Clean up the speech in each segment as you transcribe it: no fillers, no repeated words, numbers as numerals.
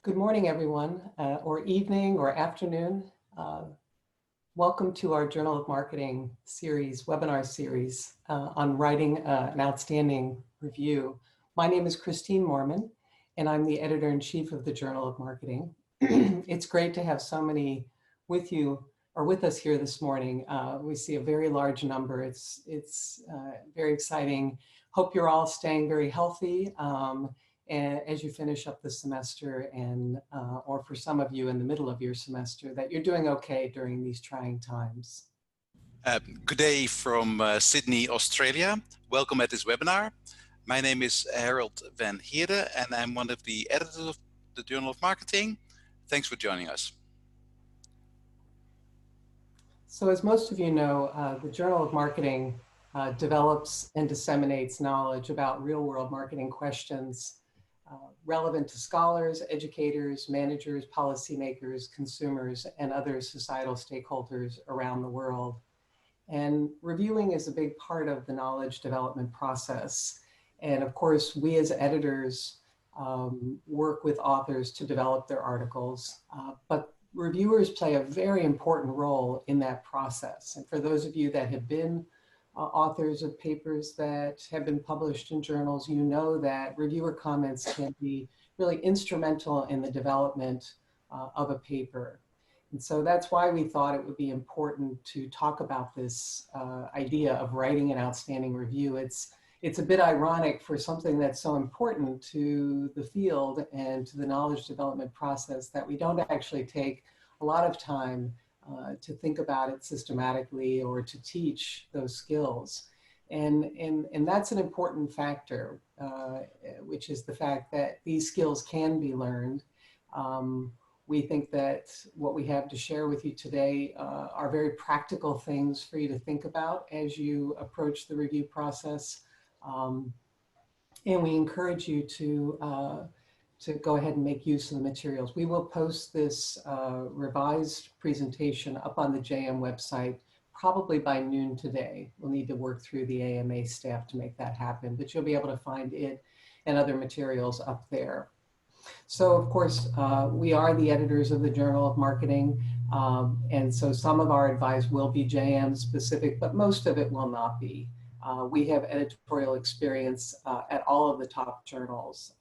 Good morning, everyone, or evening or afternoon. Welcome to our Journal of Marketing series, webinar series on writing an outstanding review. My name is Christine Moorman, and I'm the editor-in-chief of the Journal of Marketing. It's great to have so many with you or with us here this morning. We see a very large number. It's very exciting. Hope you're all staying very healthy. And as you finish up the semester and or for some of you in the middle of your semester, that you're doing okay during these trying times. Good day from Sydney, Australia. Welcome at this webinar. My name is Harald van Heerde and I'm one of the editors of the Journal of Marketing. Thanks for joining us. So as most of you know, the Journal of Marketing develops and disseminates knowledge about real-world marketing questions relevant to scholars, educators, managers, policymakers, consumers, and other societal stakeholders around the world. And reviewing is a big part of the knowledge development process. And of course, we as editors work with authors to develop their articles, but reviewers play a very important role in that process. And for those of you that have been authors of papers that have been published in journals, you know that reviewer comments can be really instrumental in the development of a paper. And so that's why we thought it would be important to talk about this idea of writing an outstanding review. It's a bit ironic for something that's so important to the field and to the knowledge development process that we don't actually take a lot of time to think about it systematically or to teach those skills. And that's an important factor, which is the fact that these skills can be learned. We think that what we have to share with you today are very practical things for you to think about as you approach the review process. And we encourage you to go ahead and make use of the materials. We will post this revised presentation up on the JM website probably by noon today. We'll need to work through the AMA staff to make that happen, but you'll be able to find it and other materials up there. So of course, we are the editors of the Journal of Marketing, and so some of our advice will be JM specific, but most of it will not be. We have editorial experience at all of the top journals.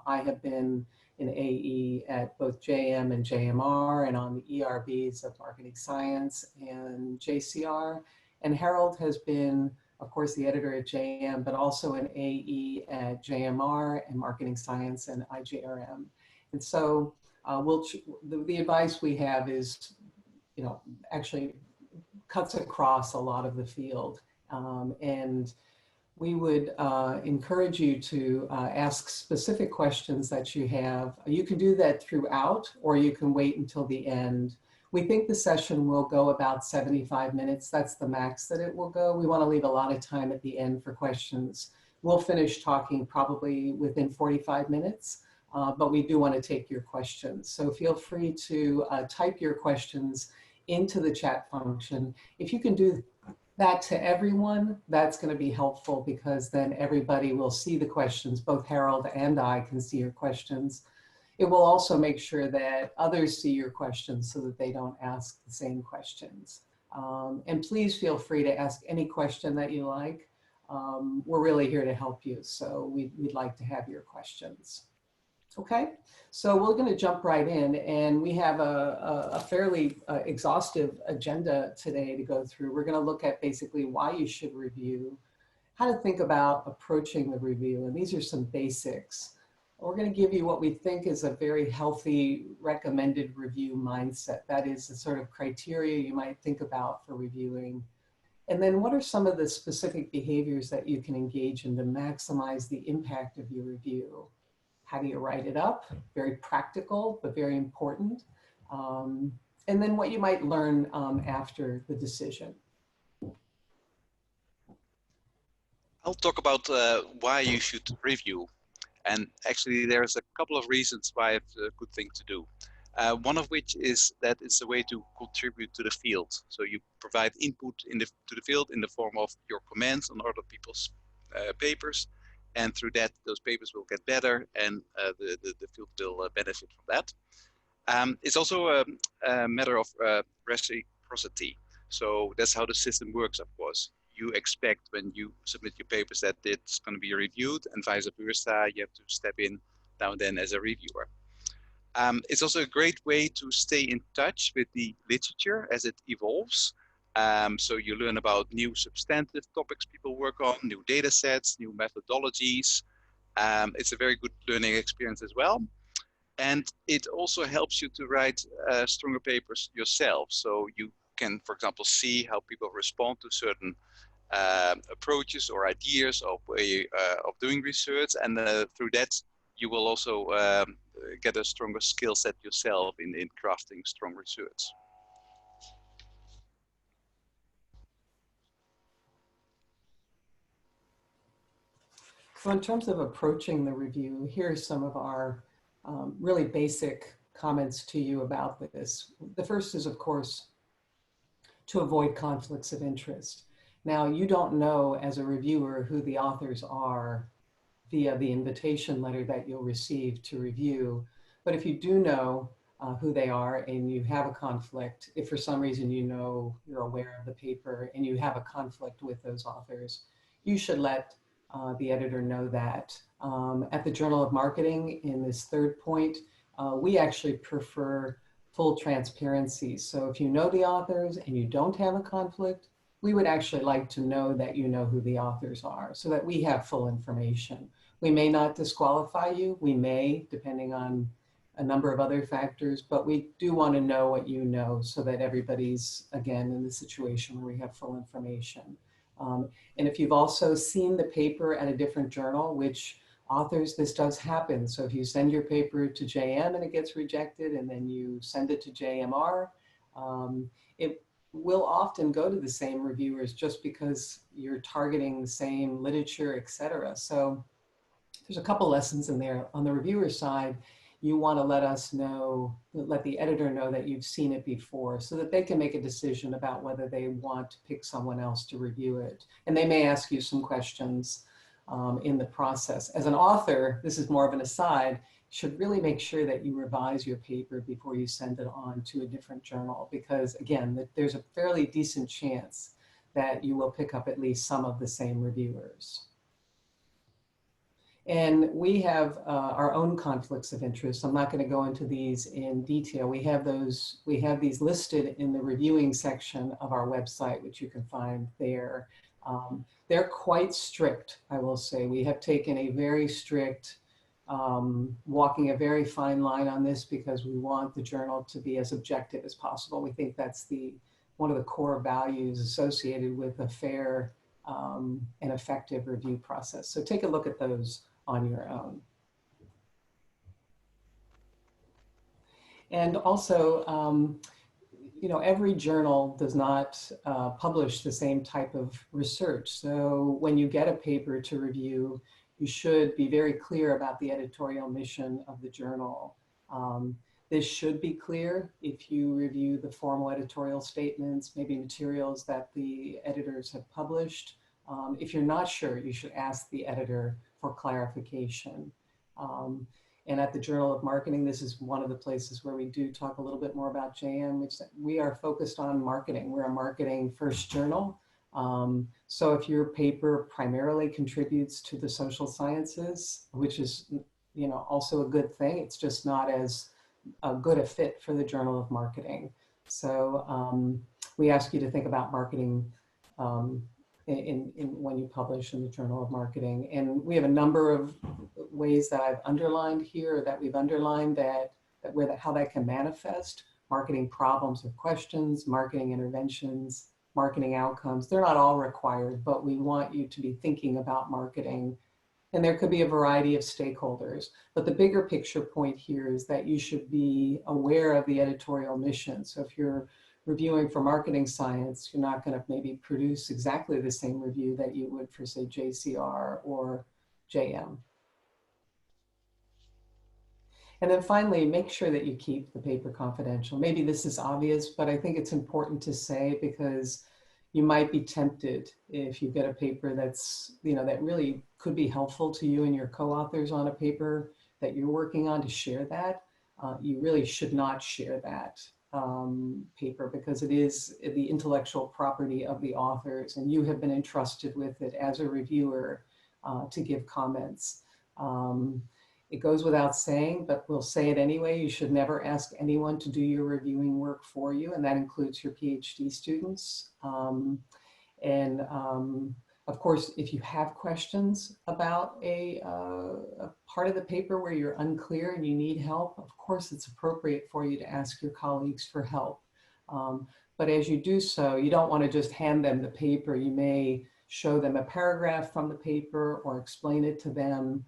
I have been an AE at both JM and JMR and on the ERBs of Marketing Science and JCR. And Harald has been, of course, the editor at JM, but also an AE at JMR and Marketing Science and IJRM. And so the advice we have is, actually cuts across a lot of the field. And we would encourage you to ask specific questions that you have. You can do that throughout, or you can wait until the end. We think the session will go about 75 minutes. That's the max that it will go. We want to leave a lot of time at the end for questions. We'll finish talking probably within 45 minutes, but we do want to take your questions. So feel free to type your questions into the chat function. If you can do that to everyone, that's going to be helpful because then everybody will see the questions. Both Harald and I can see your questions. It will also make sure that others see your questions so that they don't ask the same questions. And please feel free to ask any question that you like. We're really here to help you, so we'd like to have your questions. Okay, so we're going to jump right in, and we have a fairly exhaustive agenda today to go through. We're going to look at basically why you should review, how to think about approaching the review, and these are some basics. We're going to give you what we think is a very healthy recommended review mindset. That is the sort of criteria you might think about for reviewing. And then what are some of the specific behaviors that you can engage in to maximize the impact of your review? How do you write it up? Very practical, but very important. And then what you might learn after the decision. I'll talk about why you should review. And actually, there's a couple of reasons why it's a good thing to do. One of which is that it's a way to contribute to the field. So you provide input to the field in the form of your comments on other people's papers. and through that, those papers will get better, and the field will benefit from that. It's also a matter of reciprocity. So that's how the system works, of course. You expect when you submit your papers that it's going to be reviewed, and vice versa. You have to step in now and then as a reviewer. It's also a great way to stay in touch with the literature as it evolves. So you learn about new substantive topics people work on, new data sets, new methodologies. It's a very good learning experience as well. And it also helps you to write stronger papers yourself. So you can, for example, see how people respond to certain approaches or ideas of way of doing research. And through that, you will also get a stronger skill set yourself in crafting strong research. So in terms of approaching the review, here are some of our really basic comments to you about this. The first is, of course, to avoid conflicts of interest. Now, you don't know as a reviewer who the authors are via the invitation letter that you'll receive to review. But if you do know who they are and you have a conflict, if for some reason you know you're aware of the paper and you have a conflict with those authors, you should let the editor know that. At the Journal of Marketing, in this third point, we actually prefer full transparency. So if you know the authors and you don't have a conflict, we would actually like to know that you know who the authors are so that we have full information. We may not disqualify you. We may, depending on a number of other factors, but we do want to know what you know so that everybody's, again, in the situation where we have full information. And if you've also seen the paper at a different journal, which authors, this does happen. So if you send your paper to JM and it gets rejected and then you send it to JMR, it will often go to the same reviewers just because you're targeting the same literature, et cetera. So there's a couple lessons in there. On the reviewer side, you want to let us know, let the editor know that you've seen it before so that they can make a decision about whether they want to pick someone else to review it. And they may ask you some questions in the process. As an author, this is more of an aside, you should really make sure that you revise your paper before you send it on to a different journal, because again, there's a fairly decent chance that you will pick up at least some of the same reviewers. And we have our own conflicts of interest. I'm not going to go into these in detail. We have these listed in the reviewing section of our website, which you can find there. They're quite strict, I will say. We have taken a very strict, walking a very fine line on this because we want the journal to be as objective as possible. We think that's one of the core values associated with a fair and effective review process. So take a look at those on your own. And also, you know, every journal does not publish the same type of research. So when you get a paper to review, you should be very clear about the editorial mission of the journal. This should be clear if you review the formal editorial statements, maybe materials that the editors have published. If you're not sure, you should ask the editor for clarification. And at the Journal of Marketing, this is one of the places where we do talk a little bit more about JM, which we are focused on marketing. We're a marketing first journal. So if your paper primarily contributes to the social sciences, which is, you know, also a good thing, it's just not as good a fit for the Journal of Marketing. So we ask you to think about marketing when you publish in the Journal of Marketing. And we have a number of ways that I've underlined here, that we've underlined how that can manifest: marketing problems or questions, marketing interventions, marketing outcomes. They're not all required, but we want you to be thinking about marketing. And there could be a variety of stakeholders. But the bigger picture point here is that you should be aware of the editorial mission. So if you're reviewing for marketing science, you're not going to maybe produce exactly the same review that you would for, say, JCR or JM. And then finally, make sure that you keep the paper confidential. Maybe this is obvious, but I think it's important to say because, you might be tempted if you get a paper that's, that really could be helpful to you and your co-authors on a paper that you're working on, to share that. You really should not share that paper, because it is the intellectual property of the authors, and you have been entrusted with it as a reviewer to give comments. It goes without saying, but we'll say it anyway. You should never ask anyone to do your reviewing work for you, and that includes your PhD students. Of course, if you have questions about a part of the paper where you're unclear and you need help, of course it's appropriate for you to ask your colleagues for help. But as you do so, you don't want to just hand them the paper. You may show them a paragraph from the paper or explain it to them,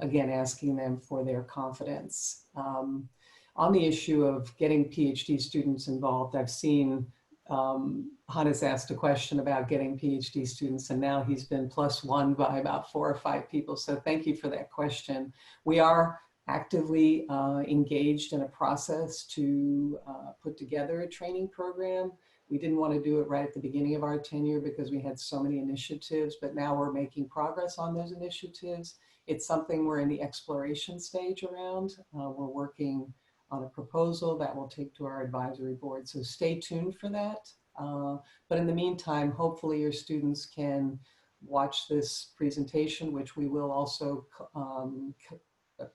again, asking them for their confidence. On the issue of getting PhD students involved, I've seen Hannes asked a question about getting PhD students, and now he's been +1 by about 4 or 5 people. So thank you for that question. We are actively engaged in a process to put together a training program. We didn't want to do it right at the beginning of our tenure because we had so many initiatives, but now we're making progress on those initiatives. It's something we're in the exploration stage around. We're working on a proposal that we'll take to our advisory board. So stay tuned for that. But in the meantime, hopefully your students can watch this presentation, which we will also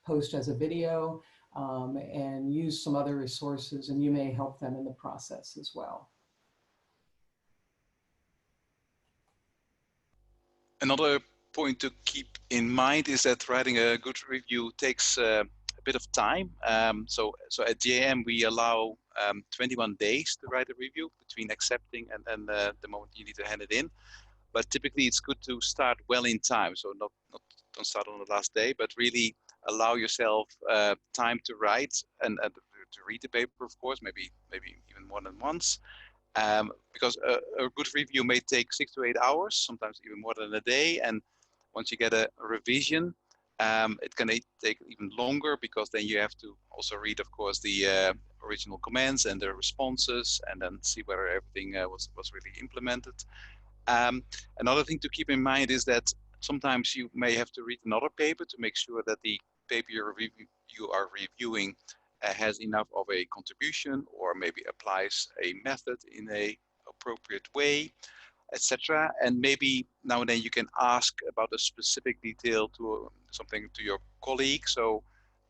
post as a video, and use some other resources, and you may help them in the process as well. Another point to keep in mind is that writing a good review takes a bit of time. So at JM, we allow 21 days to write a review between accepting and the moment you need to hand it in. But typically it's good to start well in time. So don't start on the last day, but really allow yourself time to write and to read the paper, of course, maybe even more than once. Because a good review may take 6 to 8 hours, sometimes even more than a day. And once you get a revision, it can take even longer, because then you have to also read, of course, the original comments and the responses, and then see whether everything was really implemented. Another thing to keep in mind is that sometimes you may have to read another paper to make sure that the paper you are reviewing has enough of a contribution, or maybe applies a method in a appropriate way, etc. And maybe now and then you can ask about a specific detail to something to your colleague. So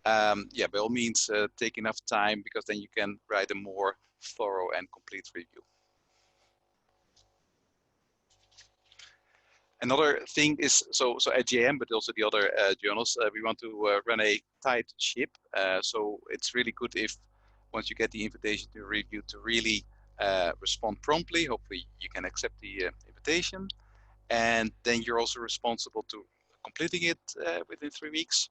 yeah, by all means, take enough time, because then you can write a more thorough and complete review. Another thing is, so at JM, but also the other journals, we want to run a tight ship. So it's really good if, once you get the invitation to review, to really respond promptly. Hopefully you can accept the invitation. And then you're also responsible to completing it within 3 weeks.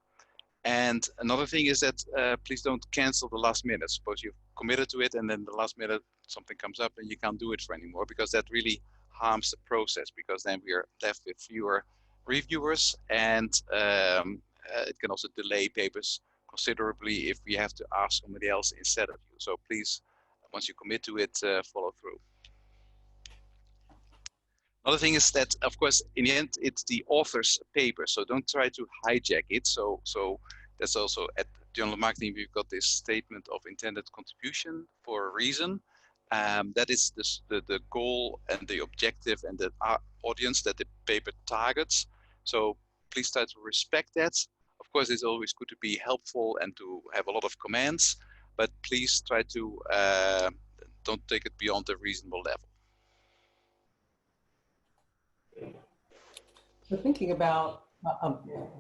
And another thing is that please don't cancel the last minute. Suppose you've committed to it and then the last minute something comes up and you can't do it for anymore, because that really harms the process, because then we are left with fewer reviewers, and it can also delay papers considerably if we have to ask somebody else instead of you. So please, once you commit to it, follow through. Another thing is that, of course, in the end, it's the author's paper, so don't try to hijack it. So that's also at Journal of Marketing, we've got this statement of intended contribution for a reason. That is the goal and the objective and the audience that the paper targets. So please try to respect that. Of course, it's always good to be helpful and to have a lot of comments, but please try to don't take it beyond a reasonable level. So thinking about,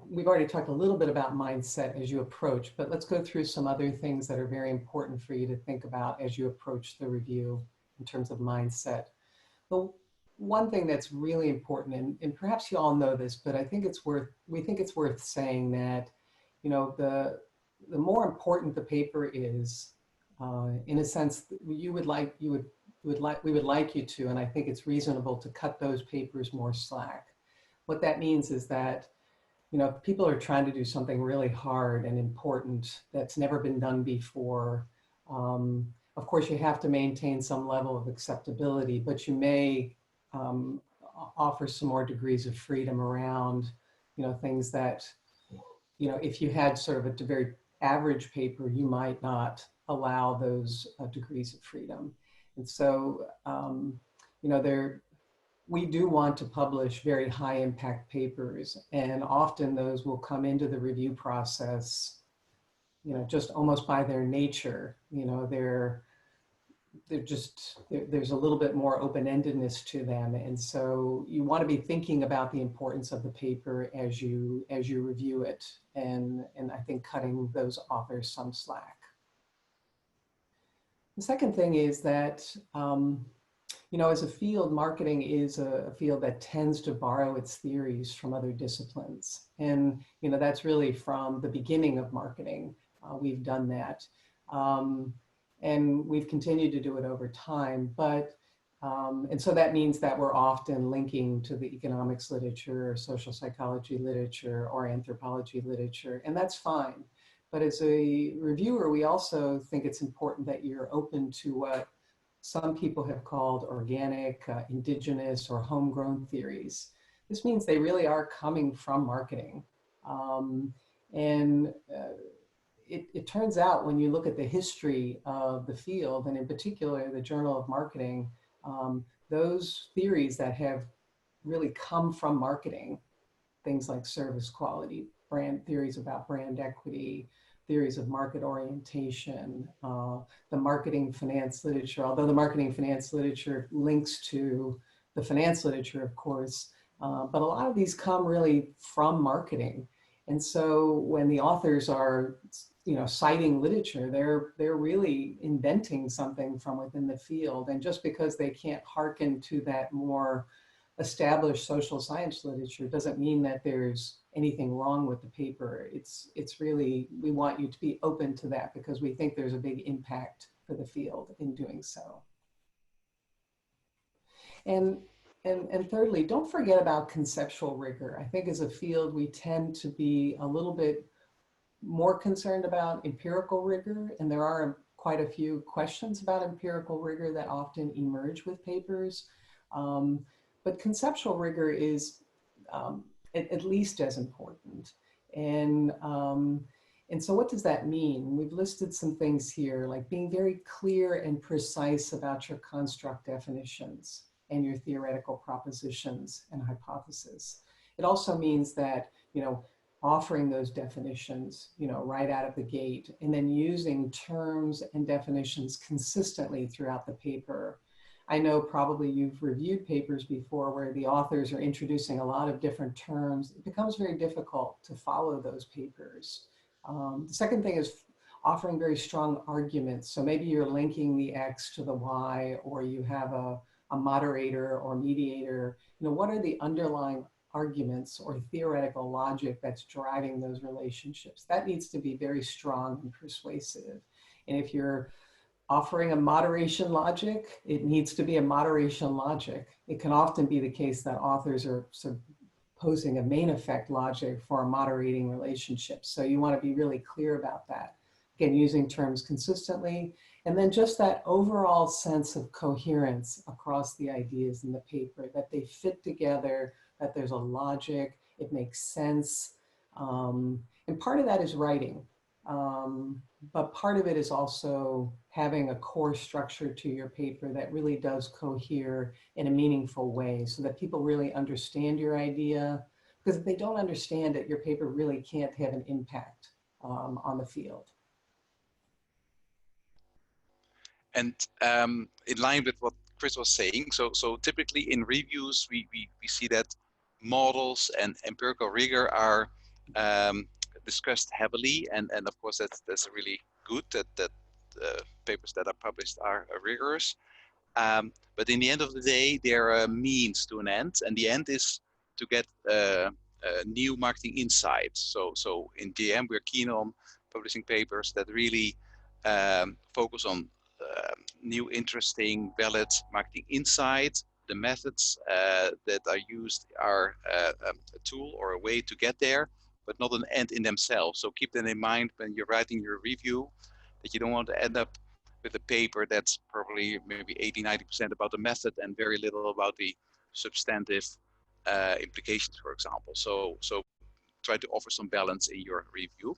we've already talked a little bit about mindset as you approach, but let's go through some other things that are very important for you to think about as you approach the review in terms of mindset. The one thing that's really important, and perhaps you all know this, but I think we think it's worth saying that, you know, the more important the paper is, in a sense, we would like you to, and I think it's reasonable to cut those papers more slack. What that means is that, you know, if people are trying to do something really hard and important that's never been done before, of course you have to maintain some level of acceptability, but you may offers some more degrees of freedom around, things that, if you had sort of a very average paper, you might not allow those degrees of freedom. And so, we do want to publish very high impact papers, and often those will come into the review process, just almost by their nature. There's a little bit more open-endedness to them, and so you want to be thinking about the importance of the paper as you review it, and I think cutting those authors some slack. The second thing is that as a field, marketing is a field that tends to borrow its theories from other disciplines, and that's really from the beginning of marketing. We've done that. And we've continued to do it over time, and so that means that we're often linking to the economics literature, or social psychology literature, or anthropology literature, and that's fine. But as a reviewer, we also think it's important that you're open to what some people have called organic, indigenous, or homegrown theories. This means they really are coming from marketing. It turns out, when you look at the history of the field, and in particular the Journal of Marketing, those theories that have really come from marketing, things like service quality, brand theories about brand equity, theories of market orientation, the marketing finance literature, although the marketing finance literature links to the finance literature, of course, but a lot of these come really from marketing. And so when the authors are citing literature, they're really inventing something from within the field. And just because they can't hearken to that more established social science literature doesn't mean that there's anything wrong with the paper. It's really, we want you to be open to that, because we think there's a big impact for the field in doing so. And thirdly, don't forget about conceptual rigor. I think as a field, we tend to be a little bit more concerned about empirical rigor, and there are quite a few questions about empirical rigor that often emerge with papers. But conceptual rigor is at least as important. And so what does that mean? We've listed some things here, like being very clear and precise about your construct definitions and your theoretical propositions and hypotheses. It also means that, offering those definitions, right out of the gate, and then using terms and definitions consistently throughout the paper. I know probably you've reviewed papers before where the authors are introducing a lot of different terms. It becomes very difficult to follow those papers. The second thing is offering very strong arguments. So maybe you're linking the X to the Y, or you have a moderator or mediator. What are the underlying arguments or theoretical logic that's driving those relationships? That needs to be very strong and persuasive. And if you're offering a moderation logic, it needs to be a moderation logic. It can often be the case that authors are sort of posing a main effect logic for a moderating relationship. So you want to be really clear about that. Again, using terms consistently, and then just that overall sense of coherence across the ideas in the paper, that they fit together, that there's a logic, it makes sense. And part of that is writing. But part of it is also having a core structure to your paper that really does cohere in a meaningful way, so that people really understand your idea. Because if they don't understand it, your paper really can't have an impact on the field. And in line with what Chris was saying, so typically in reviews, we see that models and empirical rigor are discussed heavily, and of course that's really good that papers that are published are rigorous. But in the end of the day, they're a means to an end, and the end is to get new marketing insights. So in GM, we're keen on publishing papers that really focus on new, interesting, valid marketing insights. The methods that are used are a tool or a way to get there, but not an end in themselves. So keep that in mind when you're writing your review, that you don't want to end up with a paper that's probably maybe 80–90% about the method and very little about the substantive implications, for example. So try to offer some balance in your review.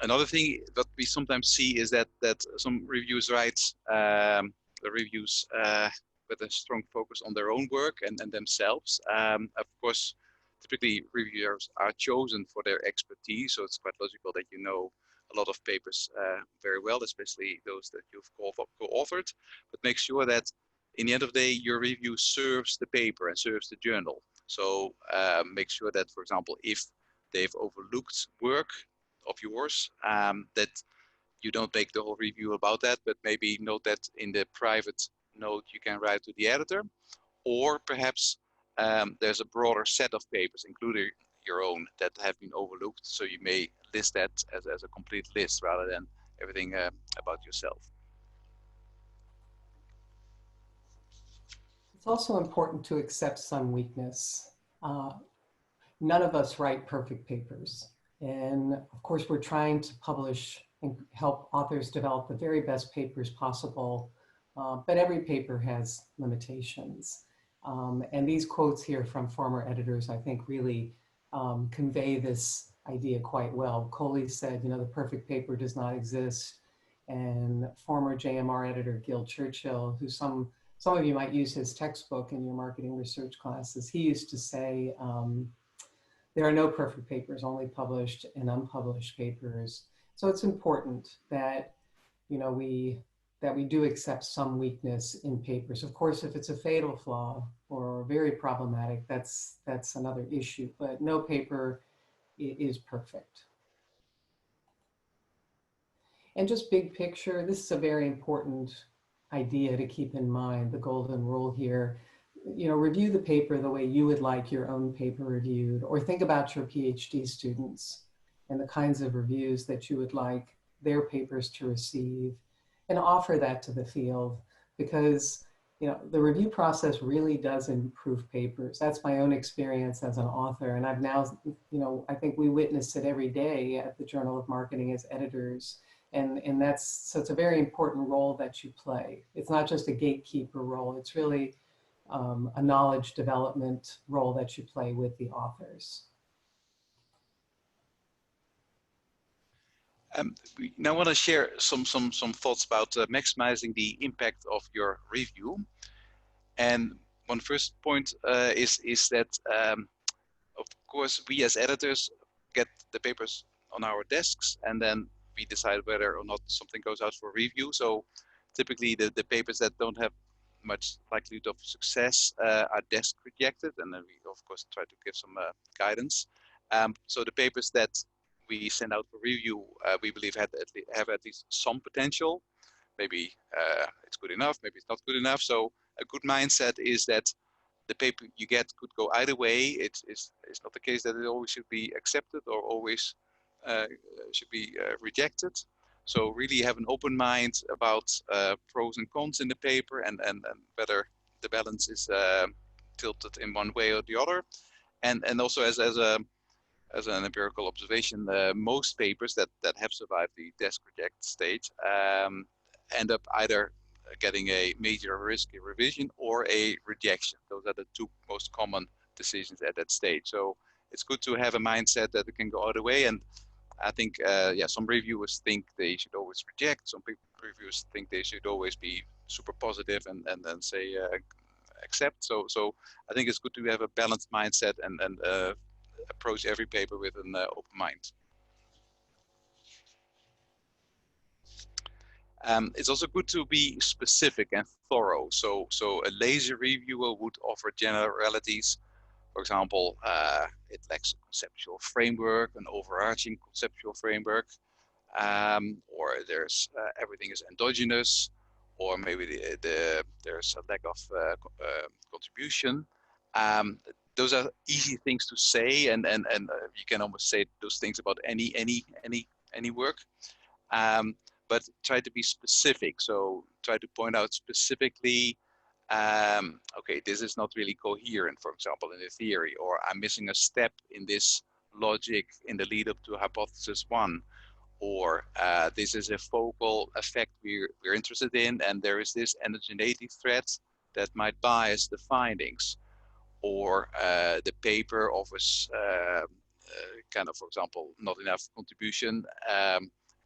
Another thing that we sometimes see is that some reviewers write the reviews with a strong focus on their own work and themselves. Of course, typically reviewers are chosen for their expertise, so it's quite logical that you know a lot of papers very well, especially those that you've co-authored. But make sure that in the end of the day, your review serves the paper and serves the journal. So make sure that, for example, if they've overlooked work of yours, that you don't make the whole review about that, but maybe note that in the private note you can write to the editor, or perhaps there's a broader set of papers, including your own, that have been overlooked. So you may list that as a complete list rather than everything about yourself. It's also important to accept some weakness. None of us write perfect papers. And of course, we're trying to publish and help authors develop the very best papers possible. But every paper has limitations. And these quotes here from former editors, I think, really convey this idea quite well. Coley said, you know, the perfect paper does not exist. And former JMR editor Gil Churchill, who some of you might use his textbook in your marketing research classes, he used to say, there are no perfect papers, only published and unpublished papers. So it's important that, you know, we do accept some weakness in papers. Of course, if it's a fatal flaw or very problematic, that's another issue, but no paper is perfect. And just big picture, this is a very important idea to keep in mind, the golden rule here. You know, review the paper the way you would like your own paper reviewed, or think about your PhD students and the kinds of reviews that you would like their papers to receive, and offer that to the field, because, you know, the review process really does improve papers. That's my own experience as an author, and I've now, you know, I think we witness it every day at the Journal of Marketing as editors. And so it's a very important role that you play. It's not just a gatekeeper role, it's really a knowledge development role that you play with the authors. We now want to share some thoughts about maximizing the impact of your review. And one first point is that, of course, we as editors get the papers on our desks, and then we decide whether or not something goes out for review. So typically the papers that don't have much likelihood of success are desk rejected, and then we of course try to give some guidance. So the papers that we send out for review, we believe have at least some potential. Maybe it's good enough, maybe it's not good enough. So a good mindset is that the paper you get could go either way. It's not the case that it always should be accepted or always should be rejected. So really have an open mind about pros and cons in the paper, and whether the balance is tilted in one way or the other. And also as an empirical observation, most papers that have survived the desk reject stage end up either getting a major risky revision or a rejection. Those are the two most common decisions at that stage. So it's good to have a mindset that it can go either way. And I think, some reviewers think they should always reject. Some reviewers think they should always be super positive and then say accept. So I think it's good to have a balanced mindset and approach every paper with an open mind. It's also good to be specific and thorough. So a lazy reviewer would offer generalities. For example, it lacks a conceptual framework, an overarching conceptual framework, or there's everything is endogenous, or maybe there's a lack of contribution. Those are easy things to say, and you can almost say those things about any work. But try to be specific. So try to point out specifically, okay, this is not really coherent, for example, in the theory, or I'm missing a step in this logic in the lead up to hypothesis one, or this is a focal effect we're interested in, and there is this endogeneity threat that might bias the findings, or the paper offers kind of, for example, not enough contribution,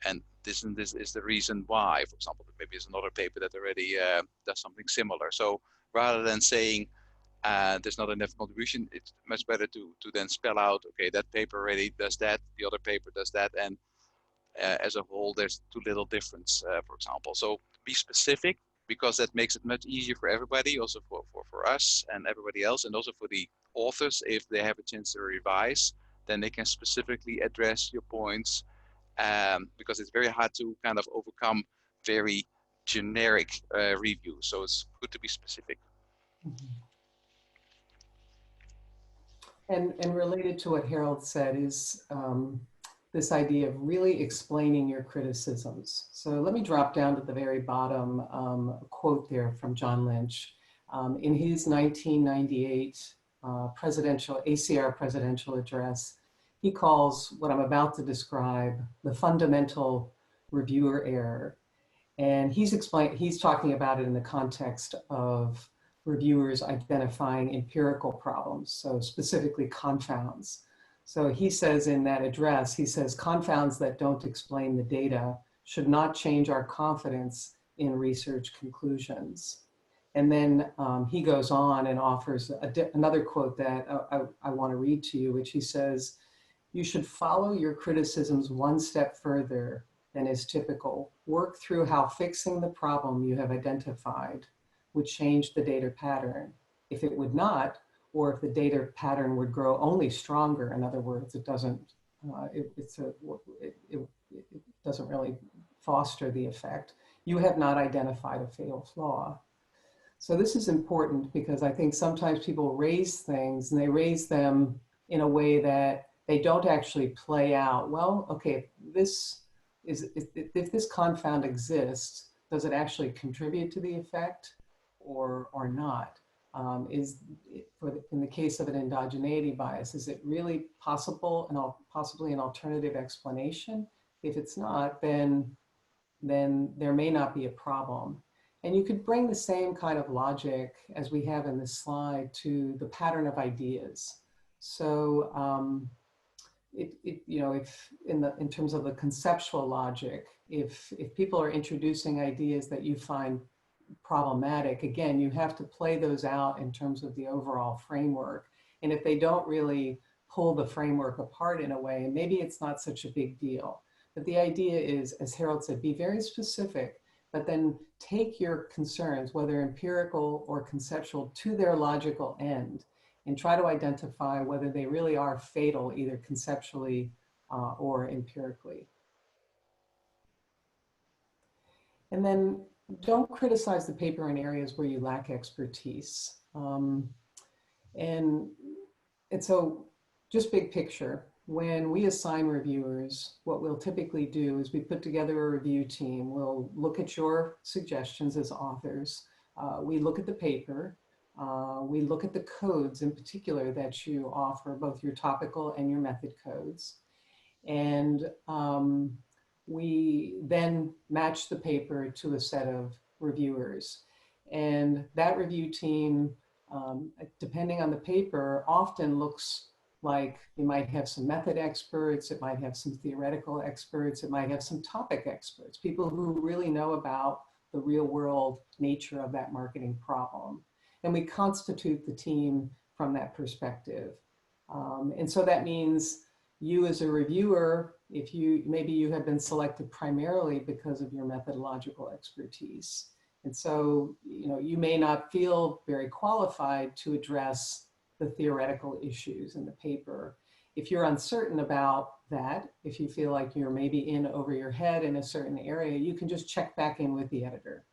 and this is the reason why. For example, maybe there's another paper that already does something similar. So rather than saying there's not enough contribution, it's much better to then spell out, okay, that paper already does that, the other paper does that, and as a whole, there's too little difference, for example. So be specific, because that makes it much easier for everybody, also for us and everybody else, and also for the authors. If they have a chance to revise, then they can specifically address your points, because it's very hard to kind of overcome very generic reviews. So it's good to be specific. And related to what Harald said is this idea of really explaining your criticisms. So let me drop down to the very bottom, a quote there from John Lynch. In his 1998 ACR presidential address, he calls what I'm about to describe the fundamental reviewer error. And he's talking about it in the context of reviewers identifying empirical problems, so specifically confounds. So he says in that address, he says, confounds that don't explain the data should not change our confidence in research conclusions. And then he goes on and offers another quote that I want to read to you, which he says, you should follow your criticisms one step further than is typical. Work through how fixing the problem you have identified would change the data pattern. If it would not, or if the data pattern would grow only stronger, in other words, it doesn't really foster the effect, you have not identified a fatal flaw. So this is important because I think sometimes people raise things and they raise them in a way that they don't actually play out. Well, okay, if this confound exists, does it actually contribute to the effect or not? In the case of an endogeneity bias, is it really possible and possibly an alternative explanation? If it's not, then there may not be a problem. And you could bring the same kind of logic as we have in this slide to the pattern of ideas. So if in terms of the conceptual logic, if people are introducing ideas that you find problematic, again, you have to play those out in terms of the overall framework. And if they don't really pull the framework apart in a way, maybe it's not such a big deal. But the idea is, as Harald said, be very specific, but then take your concerns, whether empirical or conceptual, to their logical end and try to identify whether they really are fatal, either conceptually or empirically. And then don't criticize the paper in areas where you lack expertise. And so just big picture, when we assign reviewers, what we'll typically do is we put together a review team. We'll look at your suggestions as authors. We look at the paper. We look at the codes in particular that you offer, both your topical and your method codes. And we then match the paper to a set of reviewers. And that review team, depending on the paper, often looks like you might have some method experts, it might have some theoretical experts, it might have some topic experts, people who really know about the real world nature of that marketing problem. And we constitute the team from that perspective. And so that means you as a reviewer, maybe you have been selected primarily because of your methodological expertise. And so, you may not feel very qualified to address the theoretical issues in the paper. If you're uncertain about that, if you feel like you're maybe in over your head in a certain area, you can just check back in with the editor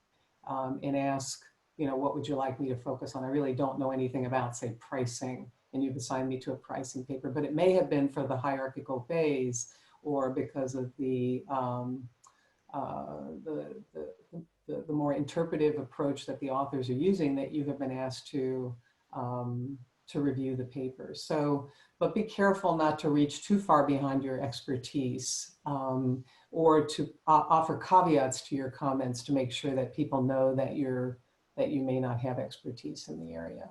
and ask, what would you like me to focus on? I really don't know anything about, say, pricing, and you've assigned me to a pricing paper, but it may have been for the hierarchical phase or because of the more interpretive approach that the authors are using that you have been asked to review the paper. So, but be careful not to reach too far behind your expertise or to offer caveats to your comments to make sure that people know that that you may not have expertise in the area.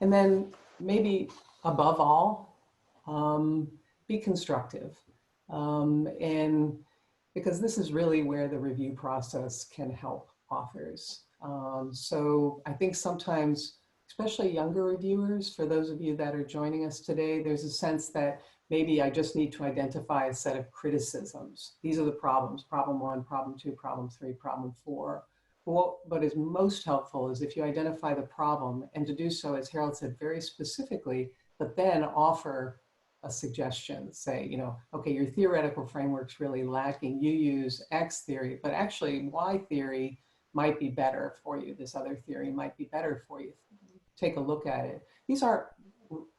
And then maybe above all, be constructive. And because this is really where the review process can help authors. So I think sometimes, especially younger reviewers, for those of you that are joining us today, there's a sense that maybe I just need to identify a set of criticisms. These are the problems, problem 1, problem 2, problem 3, problem 4. What is most helpful is if you identify the problem, and to do so, as Harald said, very specifically, but then offer a suggestion. Say, you know, okay, your theoretical framework's really lacking. You use X theory, but actually Y theory might be better for you. This other theory might be better for you. Take a look at it. These aren't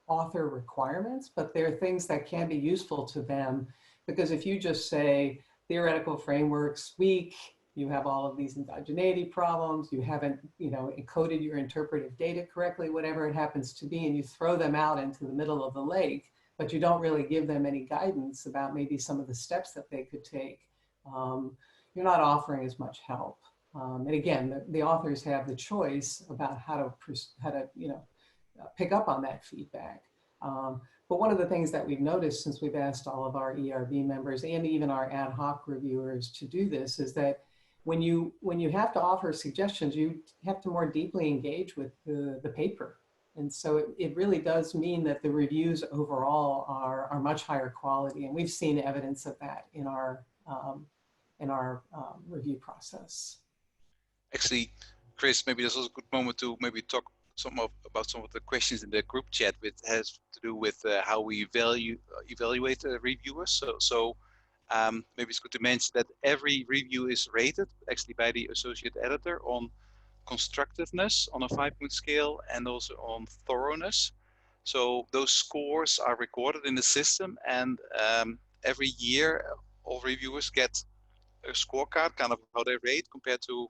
author requirements, but they're things that can be useful to them, because if you just say theoretical frameworks weak, you have all of these endogeneity problems, you haven't, you know, encoded your interpretive data correctly, whatever it happens to be, and you throw them out into the middle of the lake, but you don't really give them any guidance about maybe some of the steps that they could take, you're not offering as much help. And again, the authors have the choice about how to you know, pick up on that feedback. But one of the things that we've noticed since we've asked all of our ERB members and even our ad hoc reviewers to do this is that when you have to offer suggestions, you have to more deeply engage with the paper. And so it really does mean that the reviews overall are much higher quality. And we've seen evidence of that in our review process. Actually, Chris, maybe this was a good moment to maybe talk about some of the questions in the group chat, which has to do with how we evaluate reviewers. So maybe it's good to mention that every review is rated actually by the associate editor on constructiveness on a 5-point scale and also on thoroughness. So those scores are recorded in the system, and every year all reviewers get a scorecard, kind of how they rate compared to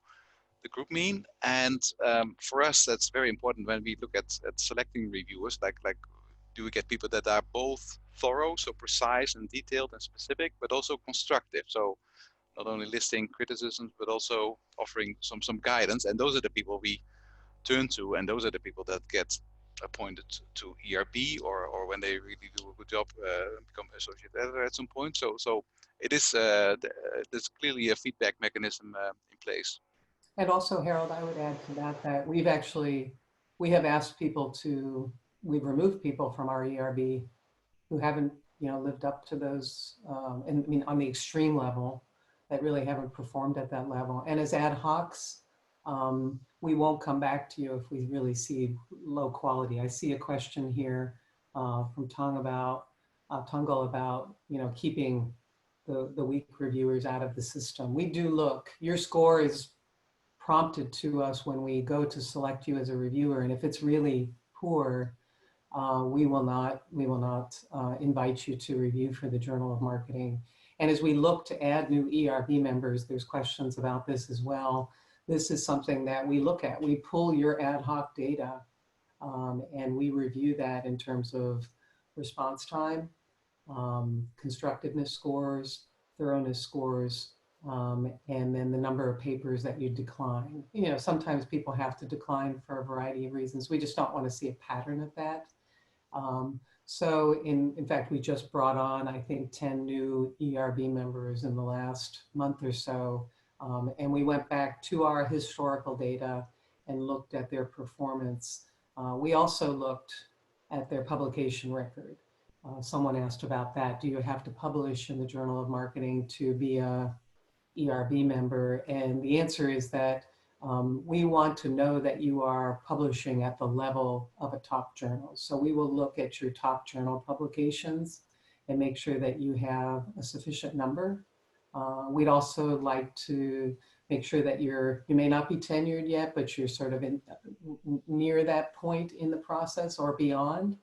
the group mean. And for us, that's very important when we look at selecting reviewers, like do we get people that are both thorough, so precise and detailed and specific, but also constructive. So not only listing criticisms, but also offering some guidance. And those are the people we turn to, and those are the people that get appointed to ERB, or when they really do a good job, become associate editor at some point. So it is there's clearly a feedback mechanism in place. And also, Harald, I would add to that we have asked people we've removed people from our ERB who haven't, you know, lived up to those, and I mean, on the extreme level, that really haven't performed at that level. And as ad hocs, we won't come back to you if we really see low quality. I see a question here from Tongol about, you know, keeping the weak reviewers out of the system. We do look. Your score is prompted to us when we go to select you as a reviewer, and if it's really poor, we will not invite you to review for the Journal of Marketing. And as we look to add new ERB members, there's questions about this as well. This is something that we look at. We pull your ad hoc data and we review that in terms of response time, constructiveness scores, thoroughness scores, and then the number of papers that you decline. You know, sometimes people have to decline for a variety of reasons. We just don't want to see a pattern of that. So in fact, we just brought on, I think, 10 new ERB members in the last month or so. And we went back to our historical data and looked at their performance. We also looked at their publication record. Someone asked about that. Do you have to publish in the Journal of Marketing to be a ERB member? And the answer is that we want to know that you are publishing at the level of a top journal. So we will look at your top journal publications and make sure that you have a sufficient number. We'd also like to make sure that you may not be tenured yet, but you're sort of near that point in the process or beyond.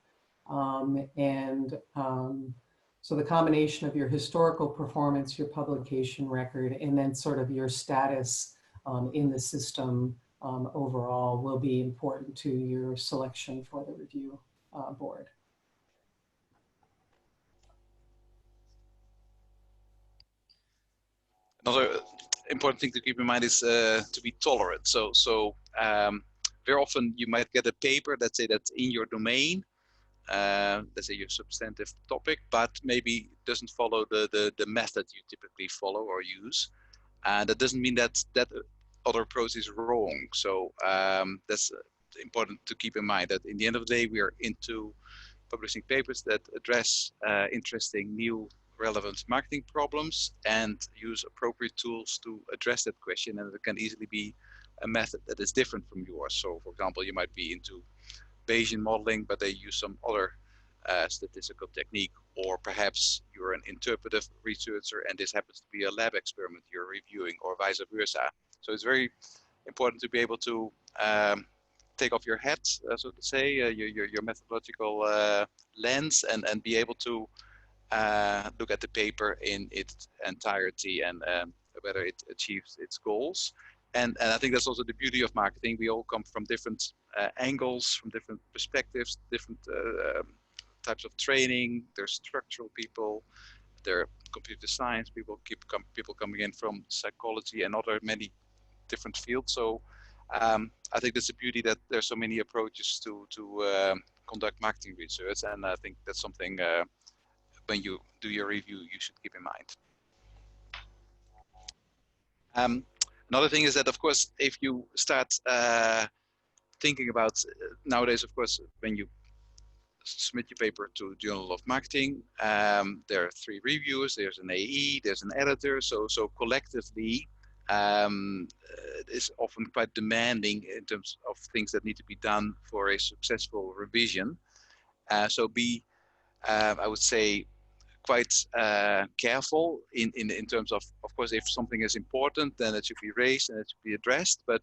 So the combination of your historical performance, your publication record, and then sort of your status in the system overall will be important to your selection for the review board. Another important thing to keep in mind is to be tolerant. Very often you might get a paper, let's say that's in your domain, let's say your substantive topic, but maybe doesn't follow the method you typically follow or use. And that doesn't mean that that other approach is wrong. So that's important to keep in mind, that in the end of the day, we are into publishing papers that address interesting, new, relevant marketing problems and use appropriate tools to address that question. And it can easily be a method that is different from yours. So for example, you might be into Bayesian modeling, but they use some other statistical technique, or perhaps you're an interpretive researcher and this happens to be a lab experiment you're reviewing, or vice versa. So it's very important to be able to take off your hat, so to say, your methodological lens, and be able to look at the paper in its entirety and whether it achieves its goals. And I think that's also the beauty of marketing. We all come from different angles, from different perspectives, different types of training. There's structural people, there are computer science people, people coming in from psychology and other many different fields. So I think that's the beauty, that there's so many approaches to conduct marketing research, and I think that's something when you do your review you should keep in mind. Another thing is that, of course, if you start thinking about nowadays, of course, when you submit your paper to Journal of Marketing, there are 3 reviewers, there's an AE, there's an editor, so collectively it's often quite demanding in terms of things that need to be done for a successful revision. So be, I would say, quite careful in terms of course, if something is important, then it should be raised and it should be addressed. But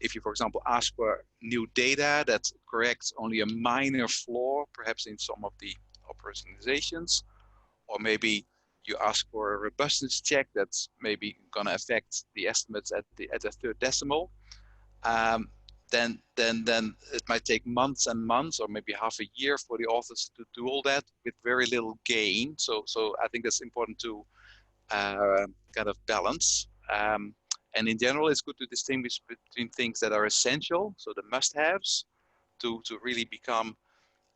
if you, for example, ask for new data that corrects only a minor flaw, perhaps in some of the operationalizations, or maybe you ask for a robustness check that's maybe going to affect the estimates at the 3rd decimal, then it might take months and months, or maybe half a year, for the authors to do all that with very little gain. So I think that's important to kind of balance. And in general, it's good to distinguish between things that are essential, so the must-haves, to really become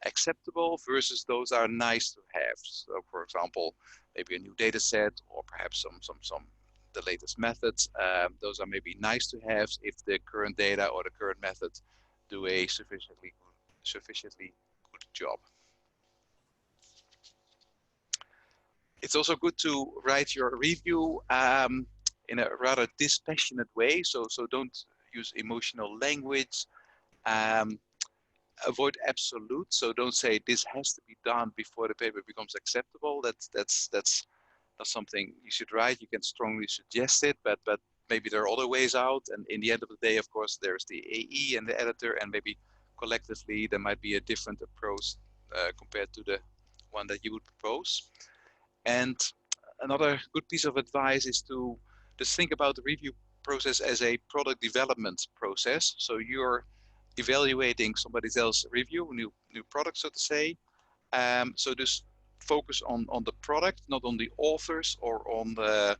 acceptable, versus those are nice to have. So for example, maybe a new data set, or perhaps the latest methods. Those are maybe nice to have if the current data or the current method do a sufficiently good job. It's also good to write your review in a rather dispassionate way. So don't use emotional language. Avoid absolute. So don't say this has to be done before the paper becomes acceptable. That's not something you should write. You can strongly suggest it, but maybe there are other ways out. And in the end of the day, of course, there's the AE and the editor, and maybe collectively there might be a different approach compared to the one that you would propose. And another good piece of advice is to just think about the review process as a product development process. So you're evaluating somebody else's review, new product, so to say. So just focus on the product, not on the authors or on the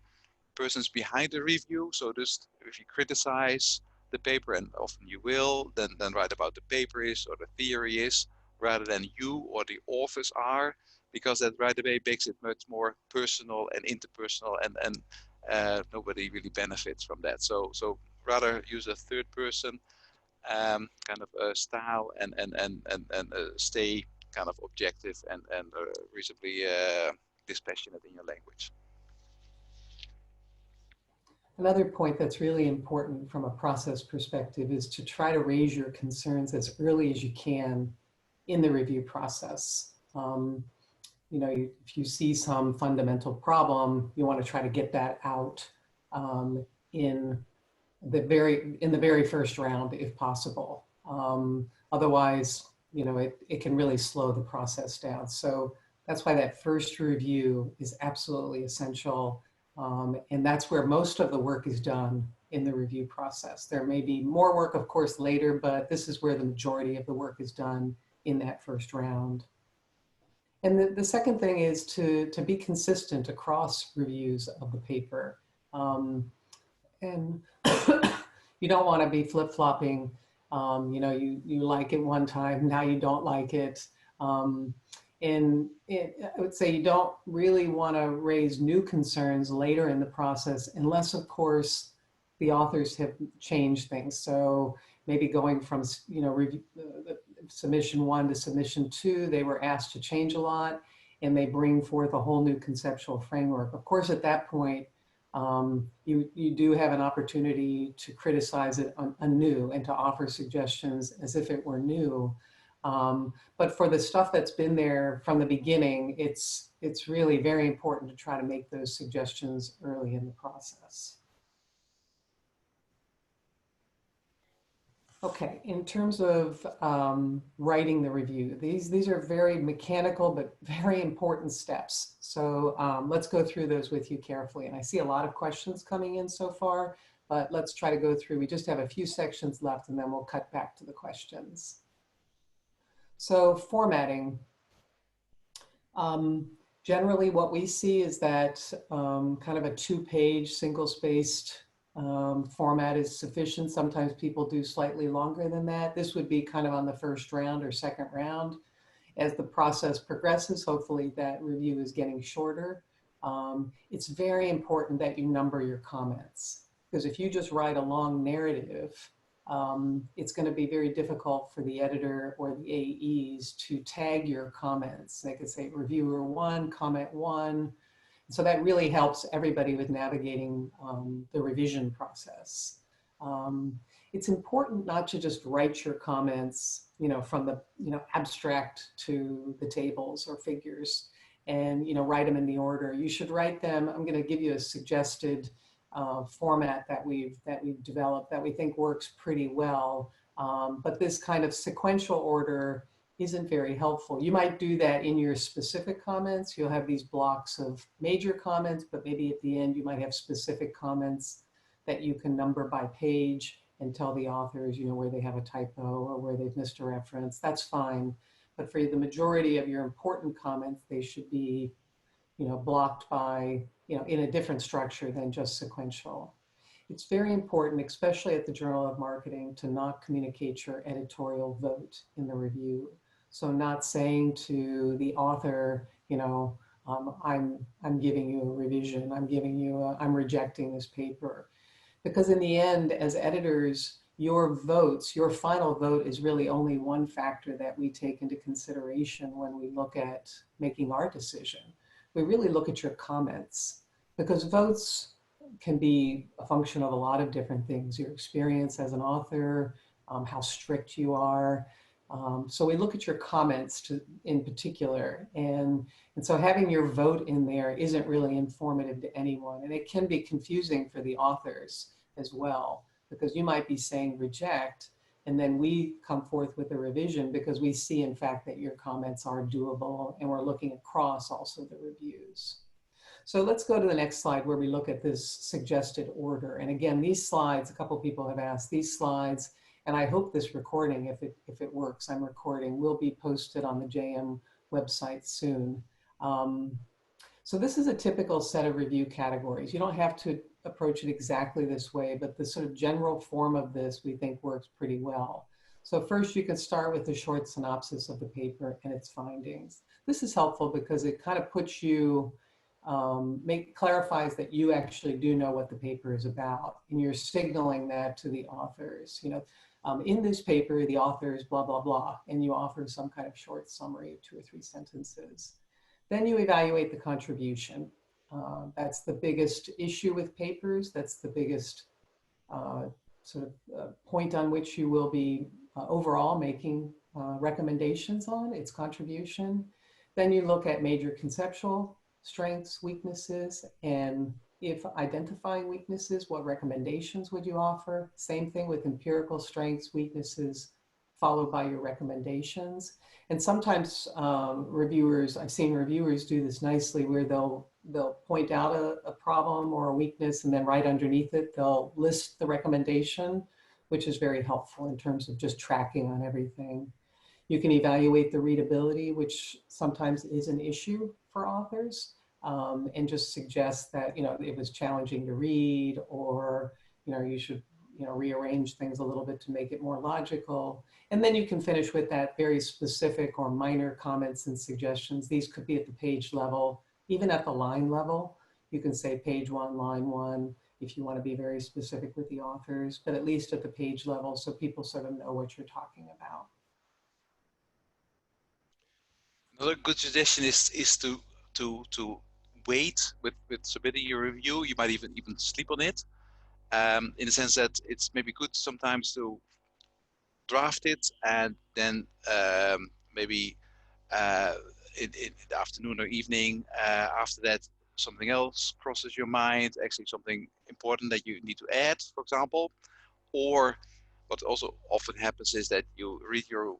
persons behind the review. So just, if you criticize the paper, and often you will, then write about the paper is, or the theory is, rather than you or the authors are, because that right away makes it much more personal and interpersonal, and nobody really benefits from that. So rather use a third person kind of style, and stay kind of objective and reasonably dispassionate in your language. Another point that's really important from a process perspective is to try to raise your concerns as early as you can in the review process. If you see some fundamental problem, you want to try to get that out in the very first round, if possible. Otherwise, it can really slow the process down. So that's why that first review is absolutely essential. And that's where most of the work is done in the review process. There may be more work, of course, later, but this is where the majority of the work is done in that first round. And the second thing is to be consistent across reviews of the paper. And you don't want to be flip-flopping. You like it one time, now you don't like it. I would say you don't really want to raise new concerns later in the process, unless, of course, the authors have changed things. So maybe going from, submission 1 to submission 2, they were asked to change a lot, and they bring forth a whole new conceptual framework. Of course, at that point, you do have an opportunity to criticize it anew and to offer suggestions as if it were new. But for the stuff that's been there from the beginning, it's really very important to try to make those suggestions early in the process. Okay, in terms of writing the review, these are very mechanical but very important steps. So let's go through those with you carefully. And I see a lot of questions coming in so far, but let's try to go through. We just have a few sections left, and then we'll cut back to the questions. So formatting. Generally, what we see is that kind of a 2-page single-spaced format is sufficient. Sometimes people do slightly longer than that. This would be kind of on the first round or second round. As the process progresses, hopefully that review is getting shorter. It's very important that you number your comments, because if you just write a long narrative, it's going to be very difficult for the editor or the AEs to tag your comments. They could say reviewer 1, comment 1. So that really helps everybody with navigating the revision process. It's important not to just write your comments, from the, abstract to the tables or figures, and, write them in the order. You should write them. I'm going to give you a suggested format that we've developed that we think works pretty well. But this kind of sequential order isn't very helpful. You might do that in your specific comments. You'll have these blocks of major comments, but maybe at the end you might have specific comments that you can number by page and tell the authors, where they have a typo or where they've missed a reference. That's fine. But for the majority of your important comments, they should be, blocked by, in a different structure than just sequential. It's very important, especially at the Journal of Marketing, to not communicate your editorial vote in the review. So not saying to the author, I'm giving you a revision, I'm rejecting this paper. Because in the end, as editors, your final vote is really only one factor that we take into consideration when we look at making our decision. We really look at your comments, because votes can be a function of a lot of different things. Your experience as an author, how strict you are. So we look at your comments in particular. And so having your vote in there isn't really informative to anyone. And it can be confusing for the authors as well, because you might be saying reject, and then we come forth with a revision because we see, in fact, that your comments are doable, and we're looking across also the reviews. So let's go to the next slide where we look at this suggested order. And again, these slides, a couple of people have asked, these slides, and I hope this recording, if it works, I'm recording, will be posted on the JM website soon. So this is a typical set of review categories. You don't have to approach it exactly this way, but the sort of general form of this we think works pretty well. So first you can start with a short synopsis of the paper and its findings. This is helpful because it kind of puts you, clarifies that you actually do know what the paper is about, and you're signaling that to the authors. In this paper, the authors blah, blah, blah, and you offer some kind of short summary of 2 or 3 sentences. Then you evaluate the contribution. That's the biggest issue with papers. That's the biggest point on which you will be overall making recommendations on its contribution. Then you look at major conceptual strengths, weaknesses, and if identifying weaknesses, what recommendations would you offer? Same thing with empirical strengths, weaknesses, followed by your recommendations. And sometimes reviewers, I've seen reviewers do this nicely where they'll point out a problem or a weakness, and then right underneath it, they'll list the recommendation, which is very helpful in terms of just tracking on everything. You can evaluate the readability, which sometimes is an issue for authors. and just suggest that, it was challenging to read, or, you should, rearrange things a little bit to make it more logical. And then you can finish with that very specific or minor comments and suggestions. These could be at the page level, even at the line level. You can say page 1, line 1, if you want to be very specific with the authors, but at least at the page level so people sort of know what you're talking about. Another good suggestion is to wait with submitting your review. You might even sleep on it, in the sense that it's maybe good sometimes to draft it and then maybe in the afternoon or evening after that something else crosses your mind, actually something important that you need to add, for example. Or what also often happens is that you read your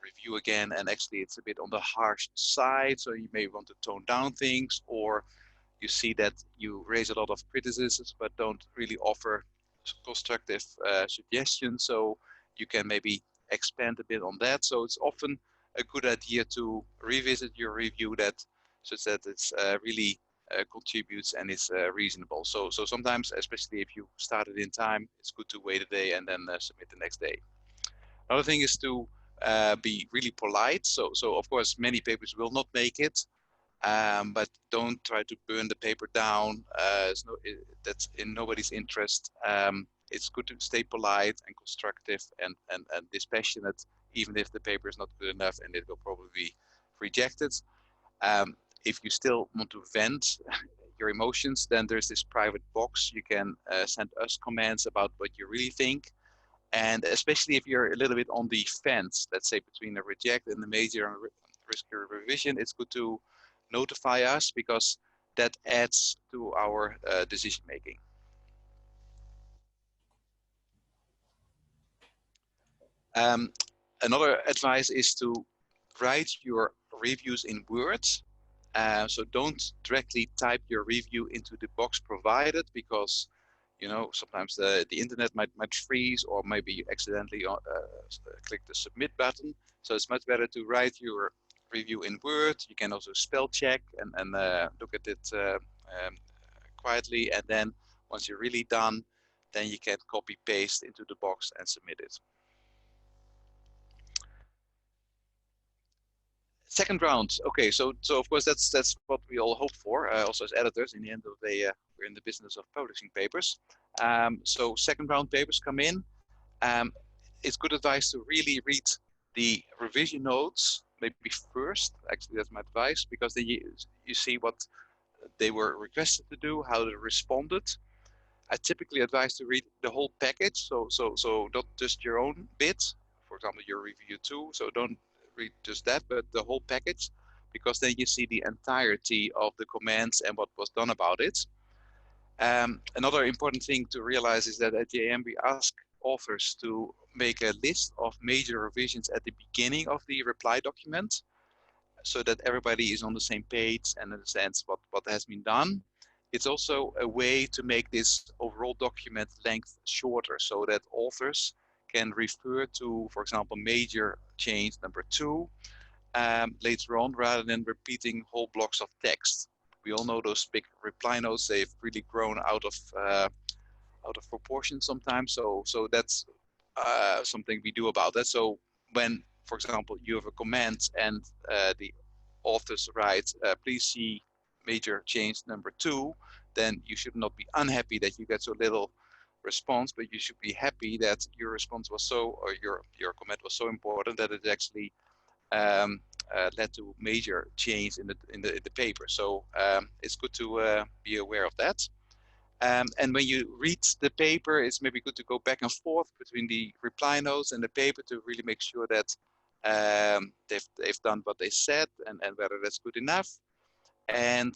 review again, and actually it's a bit on the harsh side, so you may want to tone down things, or you see that you raise a lot of criticisms but don't really offer constructive suggestions, so you can maybe expand a bit on that. So it's often a good idea to revisit your review such that it's really contributes and is reasonable. So sometimes, especially if you started in time, it's good to wait a day and then submit the next day. Another thing is to be really polite. So of course many papers will not make it, but don't try to burn the paper down. That's in nobody's interest. It's good to stay polite and constructive and dispassionate, even if the paper is not good enough and it will probably be rejected. If you still want to vent your emotions, then there's this private box. You can send us comments about what you really think. And especially if you're a little bit on the fence, let's say between a reject and a major and risky revision, it's good to notify us, because that adds to our decision making. Another advice is to write your reviews in words. So don't directly type your review into the box provided, because sometimes the internet might freeze, or maybe you accidentally click the submit button. So it's much better to write your review in Word. You can also spell check and look at it quietly, and then once you're really done, then you can copy paste into the box and submit it. Second round. Okay, so of course that's what we all hope for. Also as editors, in the end of the day, we're in the business of publishing papers. So second round papers come in. It's good advice to really read the revision notes maybe first. Actually, that's my advice, because then you see what they were requested to do, how they responded. I typically advise to read the whole package, so not just your own bit. For example, your review too. So don't read just that, but the whole package, because then you see the entirety of the comments and what was done about it. Another important thing to realize is that at JM we ask authors to make a list of major revisions at the beginning of the reply document, so that everybody is on the same page and understands what has been done. It's also a way to make this overall document length shorter, so that authors can refer to, for example, major change number 2 later on, rather than repeating whole blocks of text. We all know those big reply notes, they've really grown out of proportion sometimes. So that's something we do about that. So when, for example, you have a comment and the authors write, please see major change number 2, then you should not be unhappy that you get so little response, but you should be happy that your response was or your comment was so important that it actually led to major change in the paper. So it's good to be aware of that. And when you read the paper, it's maybe good to go back and forth between the reply notes and the paper to really make sure that they've done what they said, and whether that's good enough. And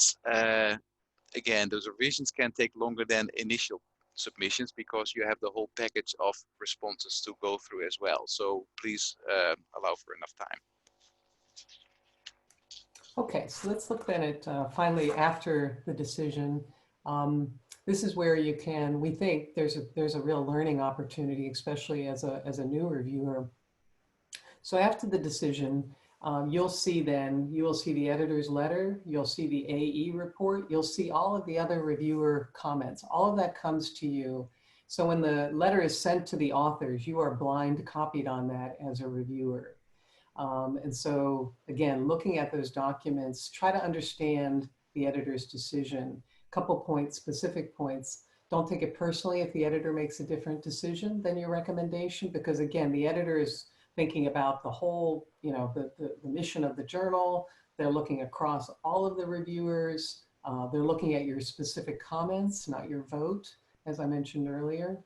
again, those revisions can take longer than initial submissions, because you have the whole package of responses to go through as well. So please allow for enough time. Okay, so let's look then at finally after the decision. This is where we think there's a real learning opportunity, especially as a new reviewer. So after the decision, You'll see then, you will see the editor's letter, you'll see the AE report, you'll see all of the other reviewer comments. All of that comes to you. So when the letter is sent to the authors, you are blind copied on that as a reviewer. And so again, looking at those documents, try to understand the editor's decision. Couple points, specific points. Don't take it personally if the editor makes a different decision than your recommendation, because again, the editor is thinking about the whole, you know, the mission of the journal. They're looking across all of the reviewers. They're looking at your specific comments, not your vote, as I mentioned earlier.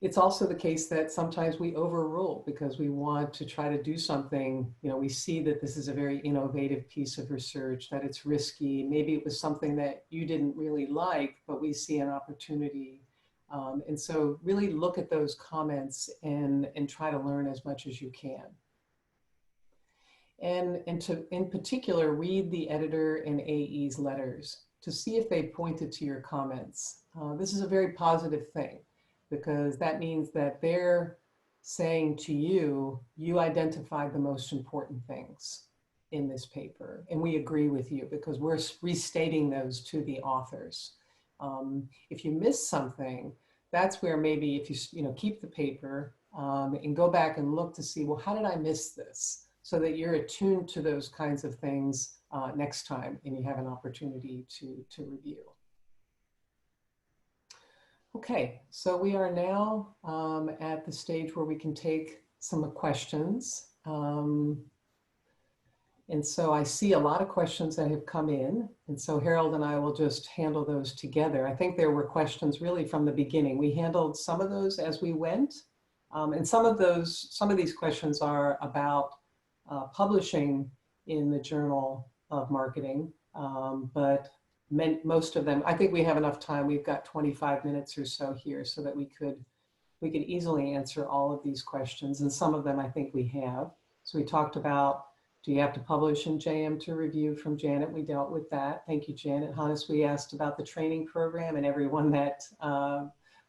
It's also the case that sometimes we overrule because we want to try to do something. You know, we see that this is a very innovative piece of research, that it's risky. Maybe it was something that you didn't really like, but we see an opportunity. And so really look at those comments and try to learn as much as you can. And in particular, read the editor and AE's letters to see if they pointed to your comments. This is a very positive thing, because that means that they're saying to you, you identified the most important things in this paper. And we agree with you because we're restating those to the authors. If you miss something, that's where maybe if you keep the paper and go back and look to see, well, how did I miss this? So that you're attuned to those kinds of things next time and you have an opportunity to review. Okay, so we are now at the stage where we can take some questions. And so I see a lot of questions that have come in. And so Harald and I will just handle those together. I think there were questions really from the beginning. We handled some of those as we went. And some of these questions are about publishing in the Journal of Marketing, but most of them, I think we have enough time. We've got 25 minutes or so here so that we could easily answer all of these questions. And some of them I think we have. So we talked about, do you have to publish in JM to review from Janet? We dealt with that. Thank you, Janet. Hannes, we asked about the training program and everyone that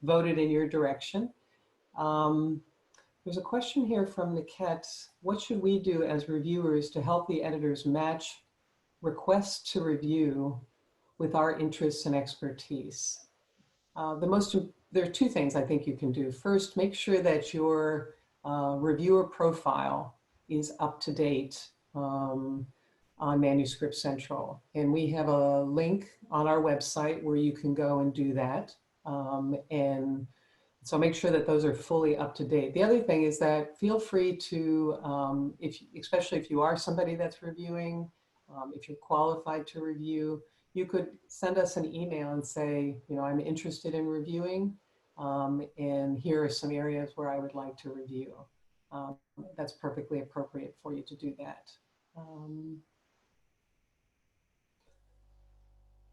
voted in your direction. There's a question here from Niket. What should we do as reviewers to help the editors match requests to review with our interests and expertise? There are two things I think you can do. First, make sure that your reviewer profile is up to date on Manuscript Central. And we have a link on our website where you can go and do that. And so make sure that those are fully up to date. The other thing is that feel free to, especially if you are somebody that's reviewing, if you're qualified to review, you could send us an email and say, I'm interested in reviewing, and here are some areas where I would like to review. That's perfectly appropriate for you to do that.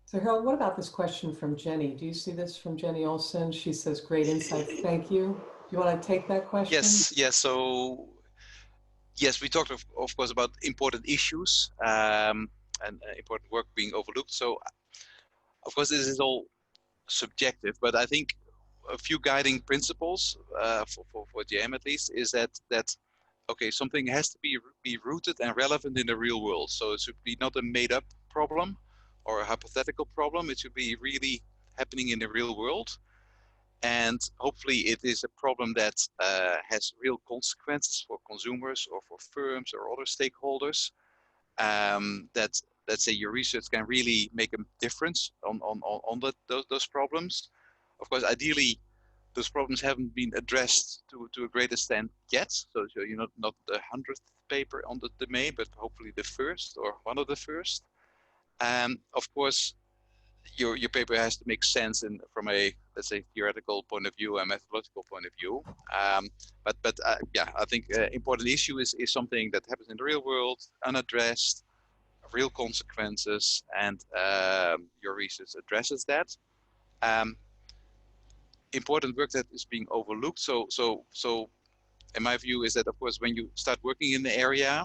So Harold, what about this question from Jenny? Do you see this from Jenny Olson? She says, great insight, thank you. Do you want to take that question? Yes, so yes, we talked of course about important issues and important work being overlooked. So of course this is all subjective, but I think a few guiding principles for JM at least is that okay, something has to be rooted and relevant in the real world. So it should be not a made up problem or a hypothetical problem. It should be really happening in the real world. And hopefully it is a problem that has real consequences for consumers or for firms or other stakeholders. That, let's say, your research can really make a difference on those problems. Of course, ideally, those problems haven't been addressed to a great extent yet. So you're not the 100th paper on the domain, but hopefully the first or one of the first. Of course, your paper has to make sense from a, let's say, theoretical point of view and methodological point of view. Yeah, I think important issue is something that happens in the real world, unaddressed, real consequences, and your research addresses that. Important work that is being overlooked. So in my view is that, of course, when you start working in the area,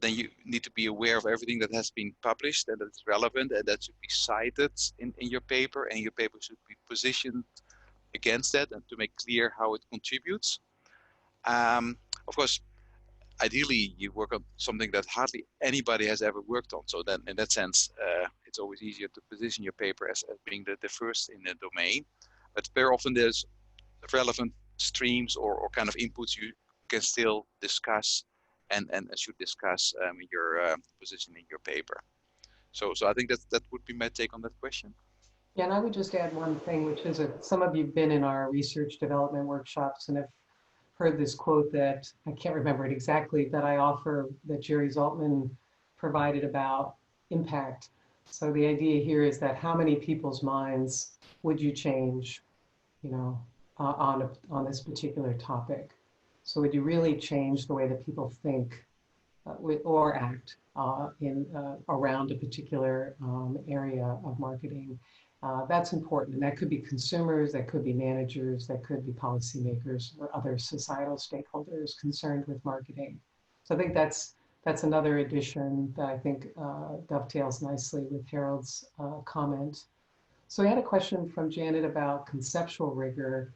then you need to be aware of everything that has been published and that's relevant and that should be cited in your paper, and your paper should be positioned against that and to make clear how it contributes. Of course, ideally you work on something that hardly anybody has ever worked on. So then in that sense, it's always easier to position your paper as being the first in the domain. But very often there's relevant streams or kind of inputs you can still discuss and should discuss in your positioning your paper. So I think that would be my take on that question. Yeah, and I would just add one thing, which is some of you've been in our research development workshops and have heard this quote that I can't remember it exactly, that I offer that Jerry Zaltman provided about impact. So the idea here is that how many people's minds would you change, you know, on this particular topic? So would you really change the way that people think or act around a particular area of marketing? That's important. And that could be consumers, that could be managers, that could be policymakers or other societal stakeholders concerned with marketing. So I think that's another addition that I think dovetails nicely with Harold's comment. So we had a question from Janet about conceptual rigor.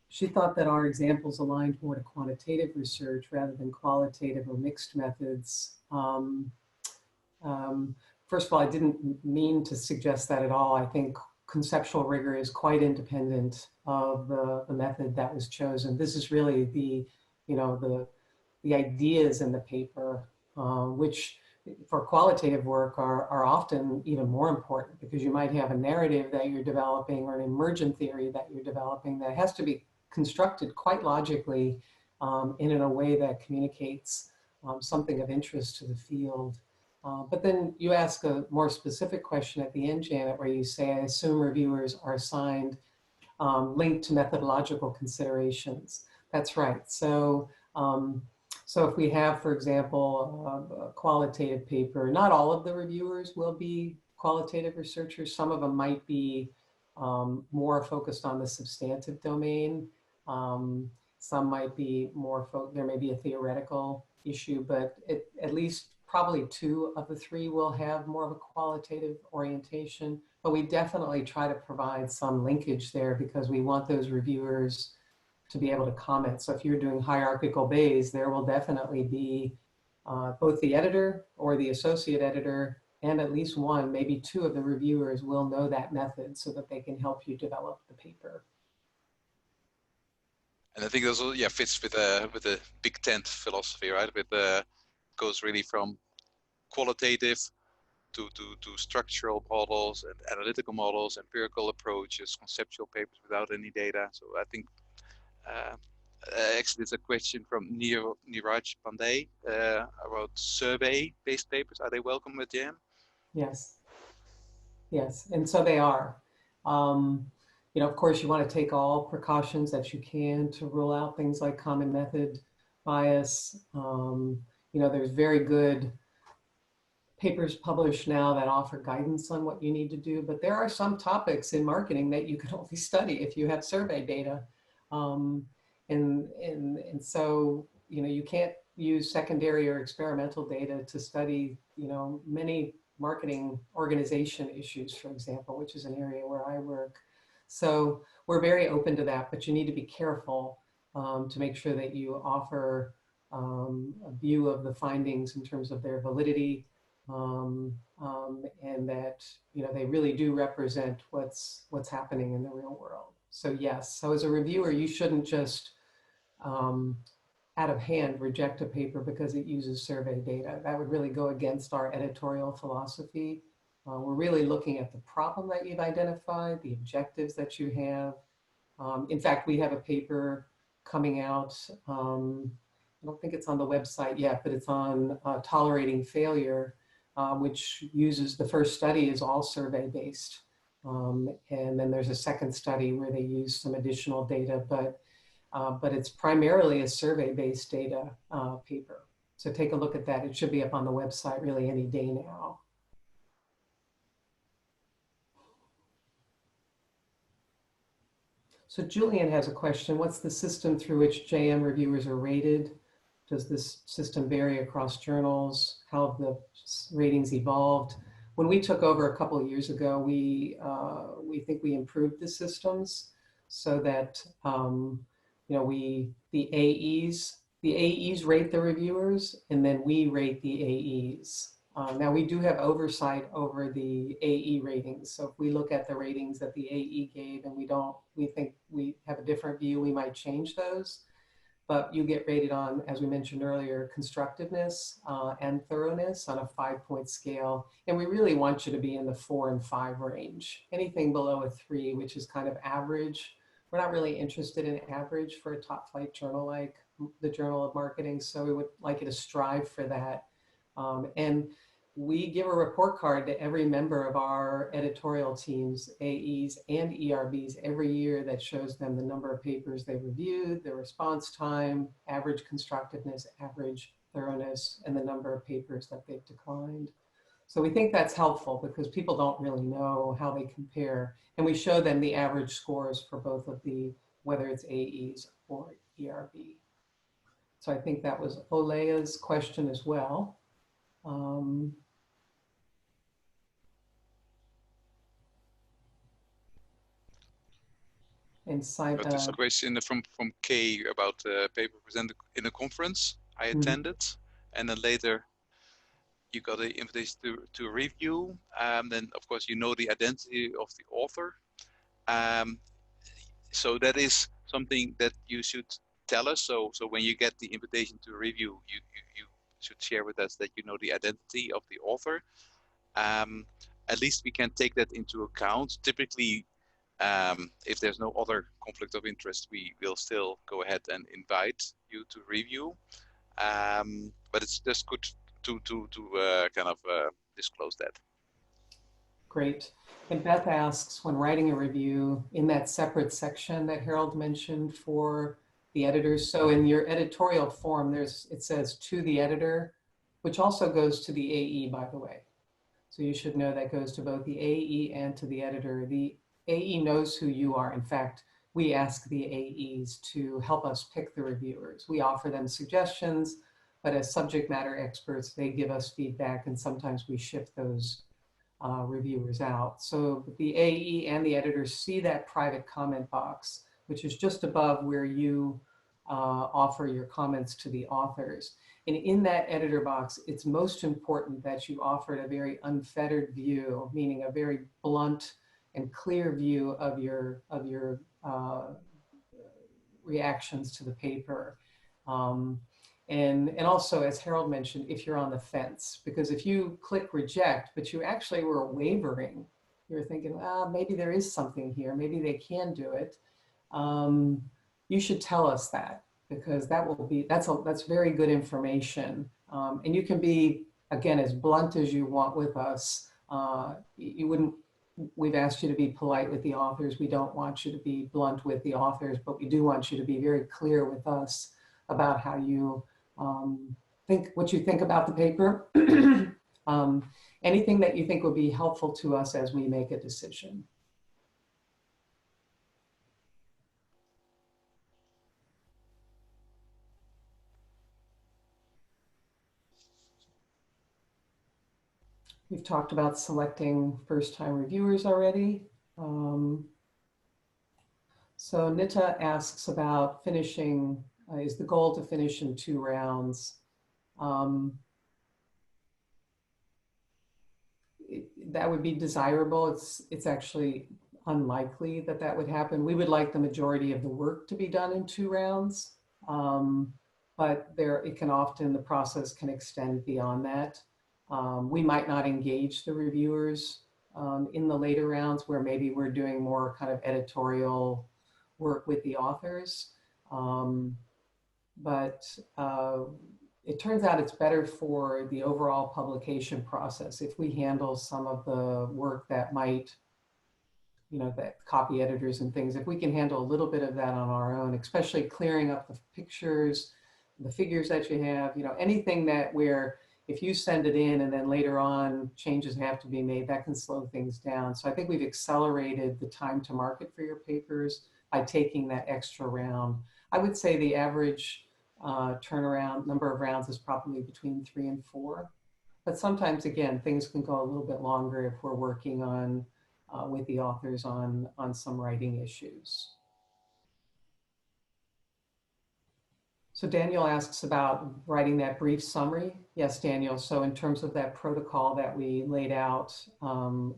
She thought that our examples aligned more to quantitative research rather than qualitative or mixed methods. First of all, I didn't mean to suggest that at all. I think conceptual rigor is quite independent of the method that was chosen. This is really the ideas in the paper, which for qualitative work are often even more important, because you might have a narrative that you're developing or an emergent theory that you're developing that has to be constructed quite logically and in a way that communicates something of interest to the field. But then you ask a more specific question at the end, Janet, where you say, I assume reviewers are assigned linked to methodological considerations. That's right. So if we have, for example, a qualitative paper, not all of the reviewers will be qualitative researchers. Some of them might be more focused on the substantive domain. Some might be more, there may be a theoretical issue, but at least probably 2 of the 3 will have more of a qualitative orientation. But we definitely try to provide some linkage there because we want those reviewers to be able to comment. So if you're doing hierarchical bays, there will definitely be both the editor or the associate editor and at least 1, maybe 2 of the reviewers will know that method so that they can help you develop the paper. And I think this also fits with the big tent philosophy, right? With goes really from qualitative to structural models and analytical models, empirical approaches, conceptual papers without any data. So I think actually it's a question from Niraj Pandey about survey-based papers. Are they welcome with JAM? Yes. Yes, and so they are. Of course, you want to take all precautions that you can to rule out things like common method bias. There's very good papers published now that offer guidance on what you need to do, but there are some topics in marketing that you can only study if you have survey data. And so, you can't use secondary or experimental data to study, many marketing organization issues, for example, which is an area where I work. So we're very open to that, but you need to be careful to make sure that you offer a view of the findings in terms of their validity and that they really do represent what's happening in the real world. So yes, so as a reviewer, you shouldn't just out of hand reject a paper because it uses survey data. That would really go against our editorial philosophy. We're really looking at the problem that you've identified, the objectives that you have. In fact, we have a paper coming out. I don't think it's on the website yet, but it's on tolerating failure, which uses, the first study is all survey-based. And then there's a second study where they use some additional data, but it's primarily a survey-based data paper. So take a look at that. It should be up on the website really any day now. So Julian has a question. What's the system through which JM reviewers are rated? Does this system vary across journals? How have the ratings evolved? When we took over a couple of years ago, we think we improved the systems so that the AEs rate the reviewers, and then we rate the AEs. Now we do have oversight over the AE ratings. So if we look at the ratings that the AE gave and we think we have a different view, we might change those. But you get rated on, as we mentioned earlier, constructiveness and thoroughness on a 5-point scale. And we really want you to be in the 4 and 5 range. Anything below a 3, which is kind of average. We're not really interested in average for a top flight journal like the Journal of Marketing. So we would like you to strive for that. And we give a report card to every member of our editorial teams, AEs and ERBs, every year that shows them the number of papers they reviewed, their response time, average constructiveness, average thoroughness, and the number of papers that they've declined. So we think that's helpful because people don't really know how they compare. And we show them the average scores for both of the, whether it's AEs or ERB. So I think that was Olea's question as well. And Got this question from Kay about paper presented in a conference I attended, and then later you got an invitation to a review. Then of course you know the identity of the author. So that is something that you should tell us. So when you get the invitation to a review, you should share with us that you know the identity of the author. At least we can take that into account. Typically, if there's no other conflict of interest, we will still go ahead and invite you to review. But it's just good to kind of disclose that. Great. And Beth asks, when writing a review, in that separate section that Harald mentioned for the editors, so in your editorial form, it says to the editor, which also goes to the AE, by the way. So you should know that goes to both the AE and to the editor. The AE knows who you are. In fact, we ask the AEs to help us pick the reviewers. We offer them suggestions, but as subject matter experts, they give us feedback, and sometimes we shift those reviewers out. So the AE and the editors see that private comment box, which is just above where you offer your comments to the authors. And in that editor box, it's most important that you offer a very unfettered view, meaning a very blunt and clear view of your reactions to the paper. And also, as Harald mentioned, if you're on the fence, because if you click reject, but you actually were wavering, you're thinking, maybe there is something here, maybe they can do it. You should tell us that, because that's very good information. And you can be, again, as blunt as you want with us. We've asked you to be polite with the authors. We don't want you to be blunt with the authors, but we do want you to be very clear with us about how you what you think about the paper. Anything that you think will be helpful to us as we make a decision. We've talked about selecting first-time reviewers already. So Nita asks about finishing, is the goal to finish in 2 rounds? That would be desirable. It's actually unlikely that that would happen. We would like the majority of the work to be done in 2 rounds, but the process can extend beyond that. We might not engage the reviewers in the later rounds where maybe we're doing more kind of editorial work with the authors. But it turns out it's better for the overall publication process if we handle some of the work that might, that copy editors and things, if we can handle a little bit of that on our own, especially clearing up the pictures, the figures that you have, anything that where if you send it in and then later on changes have to be made, that can slow things down. So I think we've accelerated the time to market for your papers by taking that extra round. I would say the average turnaround number of rounds is probably between 3 and 4. But sometimes, again, things can go a little bit longer if we're working on with the authors on some writing issues. So Daniel asks about writing that brief summary. Yes, Daniel. So in terms of that protocol that we laid out,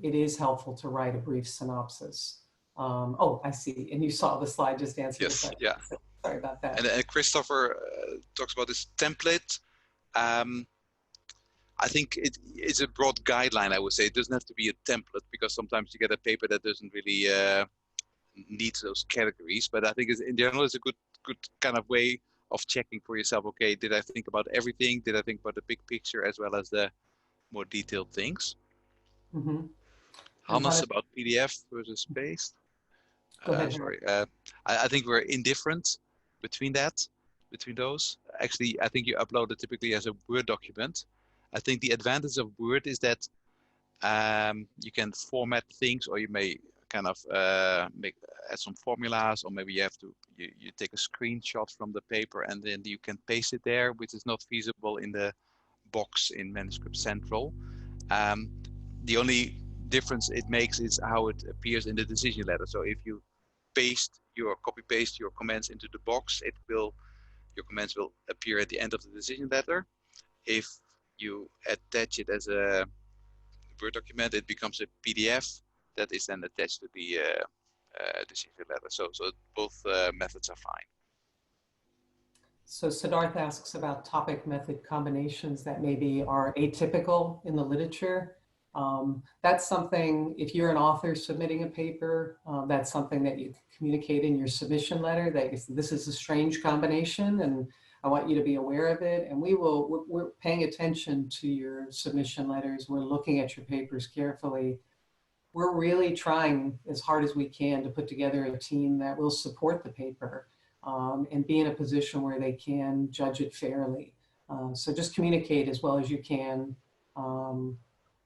it is helpful to write a brief synopsis. Oh, I see. And you saw the slide just answered the Yes, question. yeah. So sorry about that. And Christopher talks about this template. I think it's a broad guideline, I would say. It doesn't have to be a template because sometimes you get a paper that doesn't really need those categories. But I think in general, it's a good kind of way of checking for yourself. Okay, did I think about everything? Did I think about the big picture as well as the more detailed things? Mm-hmm. Hannes, about PDF versus paste. Go ahead, Sorry. Harald. I think we're indifferent between those. Actually, I think you upload it typically as a Word document. I think the advantage of Word is that you can format things, or you may kind of add some formulas, or maybe you take a screenshot from the paper and then you can paste it there, which is not feasible in the box in Manuscript Central. The only difference it makes is how it appears in the decision letter. So if you copy paste your comments into the box, your comments will appear at the end of the decision letter. If you attach it as a Word document, it becomes a PDF that is then attached to the decision letter. So both methods are fine. So Siddharth asks about topic method combinations that maybe are atypical in the literature. That's something, if you're an author submitting a paper, that's something that you communicate in your submission letter, that this is a strange combination and I want you to be aware of it. And we're paying attention to your submission letters. We're looking at your papers carefully. We're really trying as hard as we can to put together a team that will support the paper and be in a position where they can judge it fairly. So just communicate as well as you can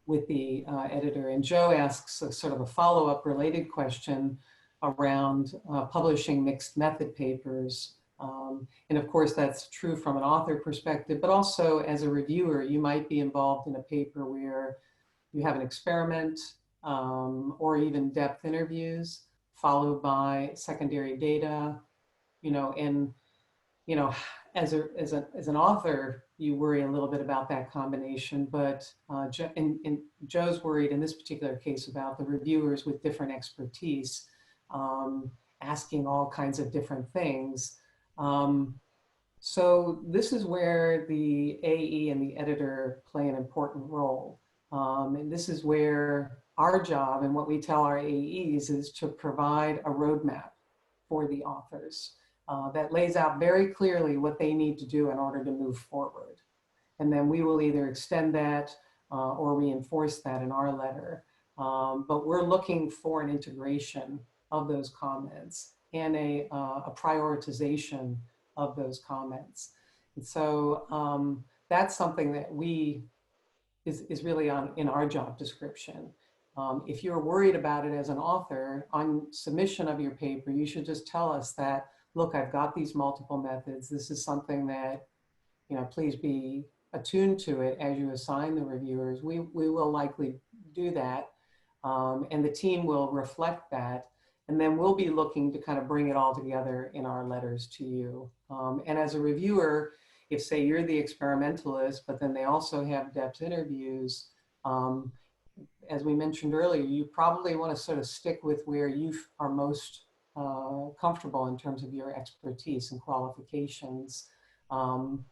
with the editor. And Joe asks a sort of a follow-up related question around publishing mixed method papers. And of course, that's true from an author perspective, but also as a reviewer, you might be involved in a paper where you have an experiment or even depth interviews followed by secondary data, and as an author, you worry a little bit about that combination, but and Joe's worried in this particular case about the reviewers with different expertise, asking all kinds of different things. So this is where the AE and the editor play an important role. And this is where our job and what we tell our AEs is to provide a roadmap for the authors that lays out very clearly what they need to do in order to move forward. And then we will either extend that or reinforce that in our letter. But we're looking for an integration of those comments and a prioritization of those comments. And so that's something that is really in our job description. If you're worried about it as an author, on submission of your paper, you should just tell us that, look, I've got these multiple methods. This is something that, please be attuned to it as you assign the reviewers. We will likely do that. And the team will reflect that. And then we'll be looking to kind of bring it all together in our letters to you. And as a reviewer, if say you're the experimentalist, but then they also have depth interviews, as we mentioned earlier, you probably want to sort of stick with where you are most comfortable in terms of your expertise and qualifications. And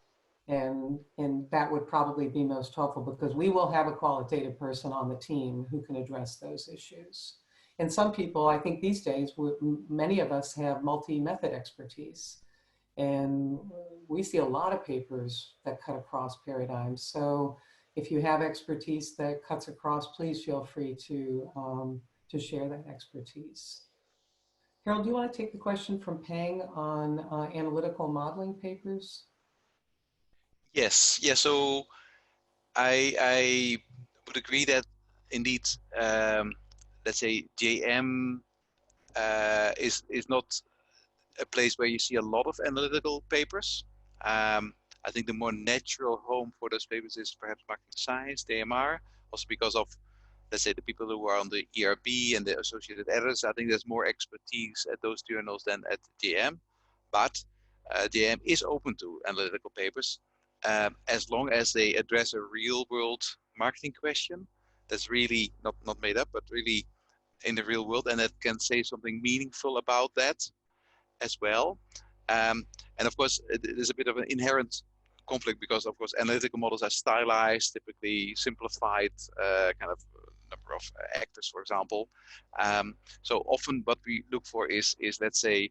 that would probably be most helpful because we will have a qualitative person on the team who can address those issues. And some people, I think these days, many of us have multi-method expertise. And we see a lot of papers that cut across paradigms. So if you have expertise that cuts across, please feel free to share that expertise. Harald, do you want to take the question from Peng on analytical modeling papers? Yes, yeah. So I would agree that indeed, let's say JM is not a place where you see a lot of analytical papers. I think the more natural home for those papers is perhaps marketing science, DMR, also because of, let's say, the people who are on the ERB and the associated editors. I think there's more expertise at those journals than at JM. But JM is open to analytical papers as long as they address a real world marketing question that's really not made up, but really in the real world, and that can say something meaningful about that as well. And of course, there's a bit of an inherent conflict because, of course, analytical models are stylized, typically simplified, kind of number of actors, for example. So often, what we look for is let's say,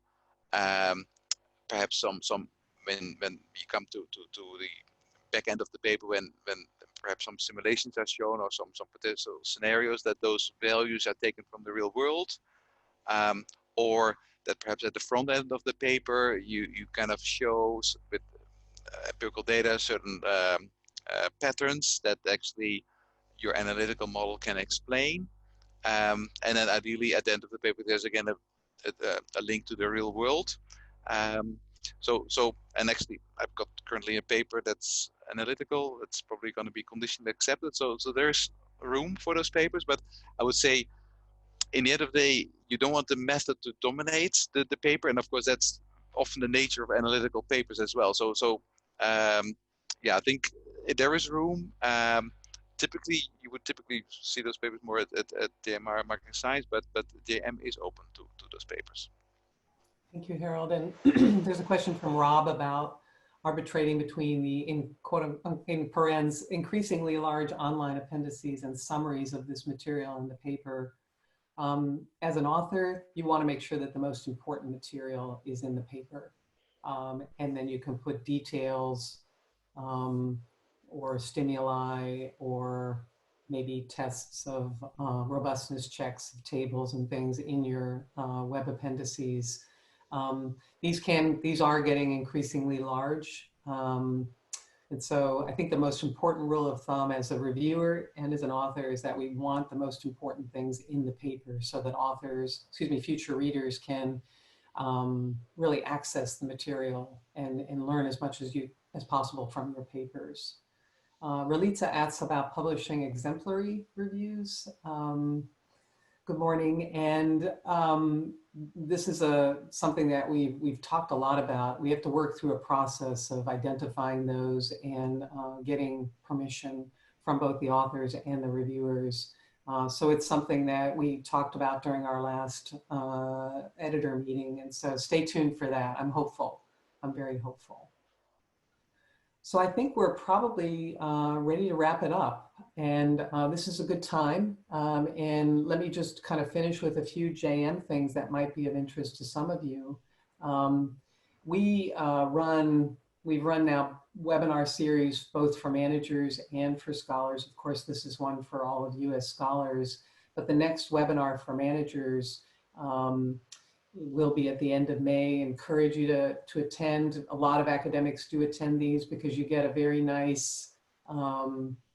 perhaps some when you come to the back end of the paper, when perhaps some simulations are shown or some potential scenarios, that those values are taken from the real world, or that perhaps at the front end of the paper you kind of show with empirical data certain patterns that actually your analytical model can explain, and then ideally at the end of the paper there's again a link to the real world. So and actually I've got currently a paper that's analytical. It's probably going to be conditionally accepted. So there's room for those papers, but I would say in the end of the day, you don't want the method to dominate the paper, and of course that's often the nature of analytical papers as well. So yeah, I think there is room. Typically, you would typically see those papers more at JMR Marketing Science, but JM is open to those papers. Thank you, Harold. And there's a question from Rob about arbitrating between the, in parens, increasingly large online appendices and summaries of this material in the paper. As an author, you want to make sure that the most important material is in the paper. And then you can put details or stimuli or maybe tests of robustness checks of tables and things in your web appendices. These are getting increasingly large. And so I think the most important rule of thumb as a reviewer and as an author is that we want the most important things in the paper so that future readers can really access the material and learn as much as possible from your papers. Relitza asks about publishing exemplary reviews. Good morning, and this is something that we've talked a lot about. We have to work through a process of identifying those and getting permission from both the authors and the reviewers. So it's something that we talked about during our last editor meeting, and so stay tuned for that. I'm hopeful. I'm very hopeful. So I think we're probably ready to wrap it up. And this is a good time. And let me just kind of finish with a few JM things that might be of interest to some of you. We've run now webinar series, both for managers and for scholars. Of course, this is one for all of you as scholars, but the next webinar for managers will be at the end of May. Encourage you to attend. A lot of academics do attend these because you get a very nice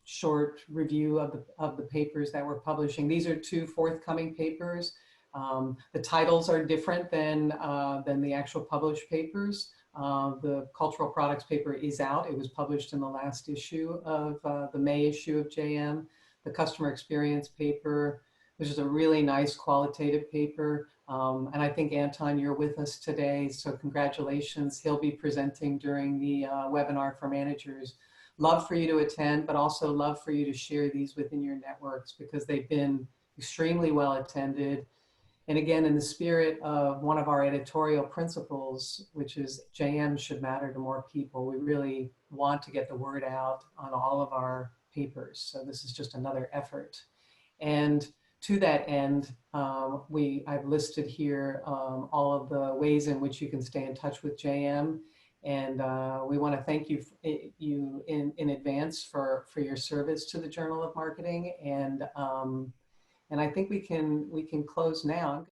short review of the papers that we're publishing. These are 2 forthcoming papers. The titles are different than the actual published papers. The cultural products paper is out. It was published in the last issue of the May issue of JM. The customer experience paper, which is a really nice qualitative paper. And I think, Anton, you're with us today, so congratulations. He'll be presenting during the webinar for managers. Love for you to attend, but also love for you to share these within your networks because they've been extremely well attended. And again, in the spirit of one of our editorial principles, which is JM should matter to more people, we really want to get the word out on all of our papers. So this is just another effort. And to that end, I've listed here all of the ways in which you can stay in touch with JM. And we want to thank you in advance for your service to the Journal of Marketing. And I think we can close now.